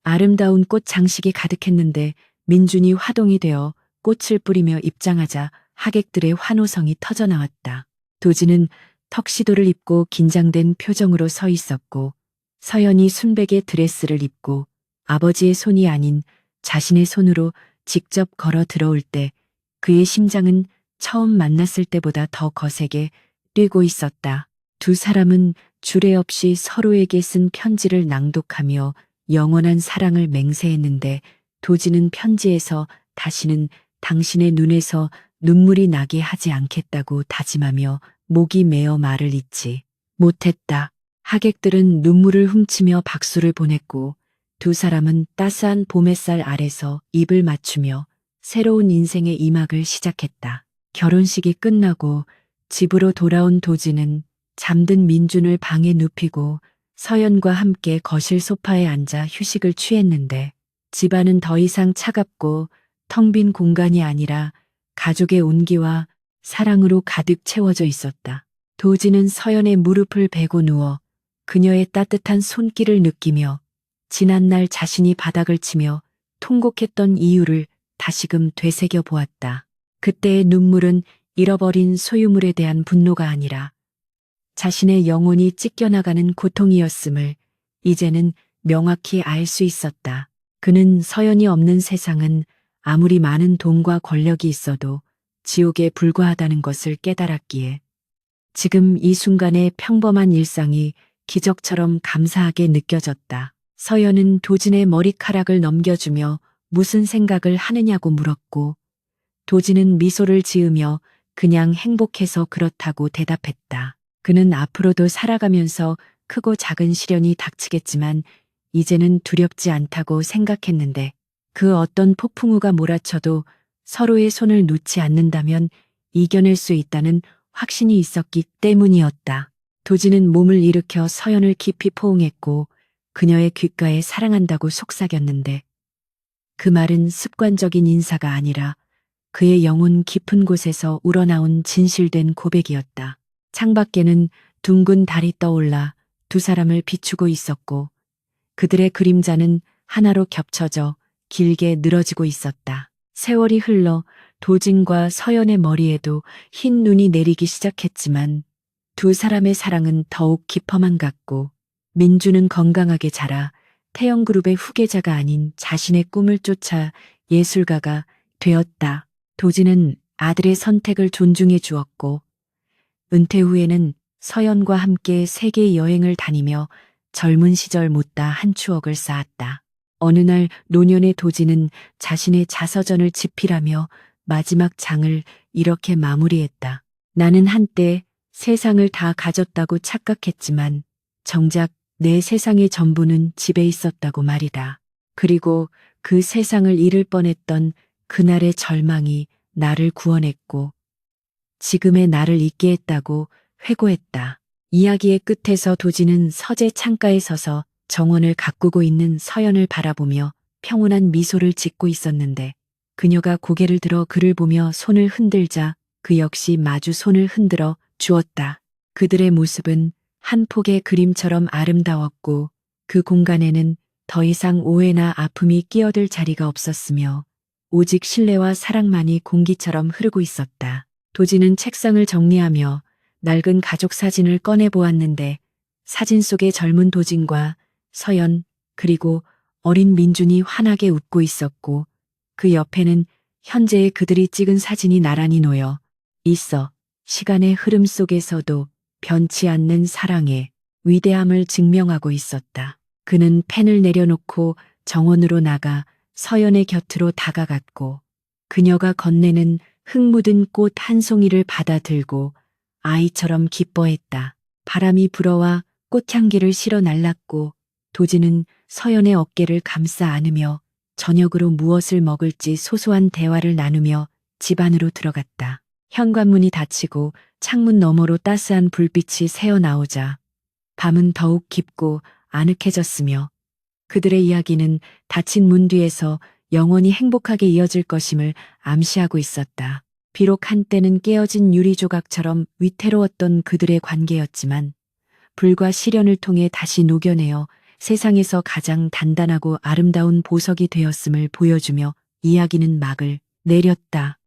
아름다운 꽃 장식이 가득했는데 민준이 화동이 되어 꽃을 뿌리며 입장하자 하객들의 환호성이 터져나왔다. 도지는 턱시도를 입고 긴장된 표정으로 서 있었고 서연이 순백의 드레스를 입고 아버지의 손이 아닌 자신의 손으로 직접 걸어 들어올 때 그의 심장은 처음 만났을 때보다 더 거세게 뛰고 있었다. 두 사람은 주례 없이 서로에게 쓴 편지를 낭독하며 영원한 사랑을 맹세했는데 도지는 편지에서 다시는 당신의 눈에서 눈물이 나게 하지 않겠다고 다짐하며 목이 메어 말을 잇지 못했다. 하객들은 눈물을 훔치며 박수를 보냈고 두 사람은 따스한 봄햇살 아래서 입을 맞추며 새로운 인생의 이막을 시작했다. 결혼식이 끝나고 집으로 돌아온 도지는 잠든 민준을 방에 눕히고 서연과 함께 거실 소파에 앉아 휴식을 취했는데 집안은 더 이상 차갑고 텅 빈 공간이 아니라 가족의 온기와 사랑으로 가득 채워져 있었다. 도지는 서연의 무릎을 베고 누워 그녀의 따뜻한 손길을 느끼며 지난날 자신이 바닥을 치며 통곡했던 이유를 다시금 되새겨 보았다. 그때의 눈물은 잃어버린 소유물에 대한 분노가 아니라 자신의 영혼이 찢겨나가는 고통이었음을 이제는 명확히 알 수 있었다. 그는 서연이 없는 세상은 아무리 많은 돈과 권력이 있어도 지옥에 불과하다는 것을 깨달았기에 지금 이 순간의 평범한 일상이 기적처럼 감사하게 느껴졌다. 서연은 도진의 머리카락을 넘겨주며 무슨 생각을 하느냐고 물었고 도진은 미소를 지으며 그냥 행복해서 그렇다고 대답했다. 그는 앞으로도 살아가면서 크고 작은 시련이 닥치겠지만 이제는 두렵지 않다고 생각했는데 그 어떤 폭풍우가 몰아쳐도 서로의 손을 놓지 않는다면 이겨낼 수 있다는 확신이 있었기 때문이었다. 도지는 몸을 일으켜 서연을 깊이 포옹했고 그녀의 귓가에 사랑한다고 속삭였는데 그 말은 습관적인 인사가 아니라 그의 영혼 깊은 곳에서 우러나온 진실된 고백이었다. 창밖에는 둥근 달이 떠올라 두 사람을 비추고 있었고 그들의 그림자는 하나로 겹쳐져 길게 늘어지고 있었다. 세월이 흘러 도진과 서연의 머리에도 흰 눈이 내리기 시작했지만 두 사람의 사랑은 더욱 깊어만 갔고 민주는 건강하게 자라 태영그룹의 후계자가 아닌 자신의 꿈을 쫓아 예술가가 되었다. 도진은 아들의 선택을 존중해 주었고 은퇴 후에는 서연과 함께 세계 여행을 다니며 젊은 시절 못다 한 추억을 쌓았다. 어느 날 노년의 도진은 자신의 자서전을 집필하며 마지막 장을 이렇게 마무리했다. 나는 한때 세상을 다 가졌다고 착각했지만 정작 내 세상의 전부는 집에 있었다고 말이다. 그리고 그 세상을 잃을 뻔했던 그날의 절망이 나를 구원했고 지금의 나를 있게 했다고 회고했다. 이야기의 끝에서 도지는 서재 창가에 서서 정원을 가꾸고 있는 서연을 바라보며 평온한 미소를 짓고 있었는데 그녀가 고개를 들어 그를 보며 손을 흔들자 그 역시 마주 손을 흔들어 주었다. 그들의 모습은 한 폭의 그림처럼 아름다웠고 그 공간에는 더 이상 오해나 아픔이 끼어들 자리가 없었으며 오직 신뢰와 사랑만이 공기처럼 흐르고 있었다. 도지는 책상을 정리하며 낡은 가족 사진을 꺼내 보았는데 사진 속의 젊은 도진과 서연 그리고 어린 민준이 환하게 웃고 있었고 그 옆에는 현재의 그들이 찍은 사진이 나란히 놓여 있어 시간의 흐름 속에서도 변치 않는 사랑의 위대함을 증명하고 있었다. 그는 펜을 내려놓고 정원으로 나가 서연의 곁으로 다가갔고 그녀가 건네는 흙 묻은 꽃 한 송이를 받아들고 아이처럼 기뻐했다. 바람이 불어와 꽃향기를 실어 날랐고 도지는 서연의 어깨를 감싸 안으며 저녁으로 무엇을 먹을지 소소한 대화를 나누며 집 안으로 들어갔다. 현관문이 닫히고 창문 너머로 따스한 불빛이 새어나오자 밤은 더욱 깊고 아늑해졌으며 그들의 이야기는 닫힌 문 뒤에서 영원히 행복하게 이어질 것임을 암시하고 있었다. 비록 한때는 깨어진 유리 조각처럼 위태로웠던 그들의 관계였지만 불과 시련을 통해 다시 녹여내어 세상에서 가장 단단하고 아름다운 보석이 되었음을 보여주며 이야기는 막을 내렸다.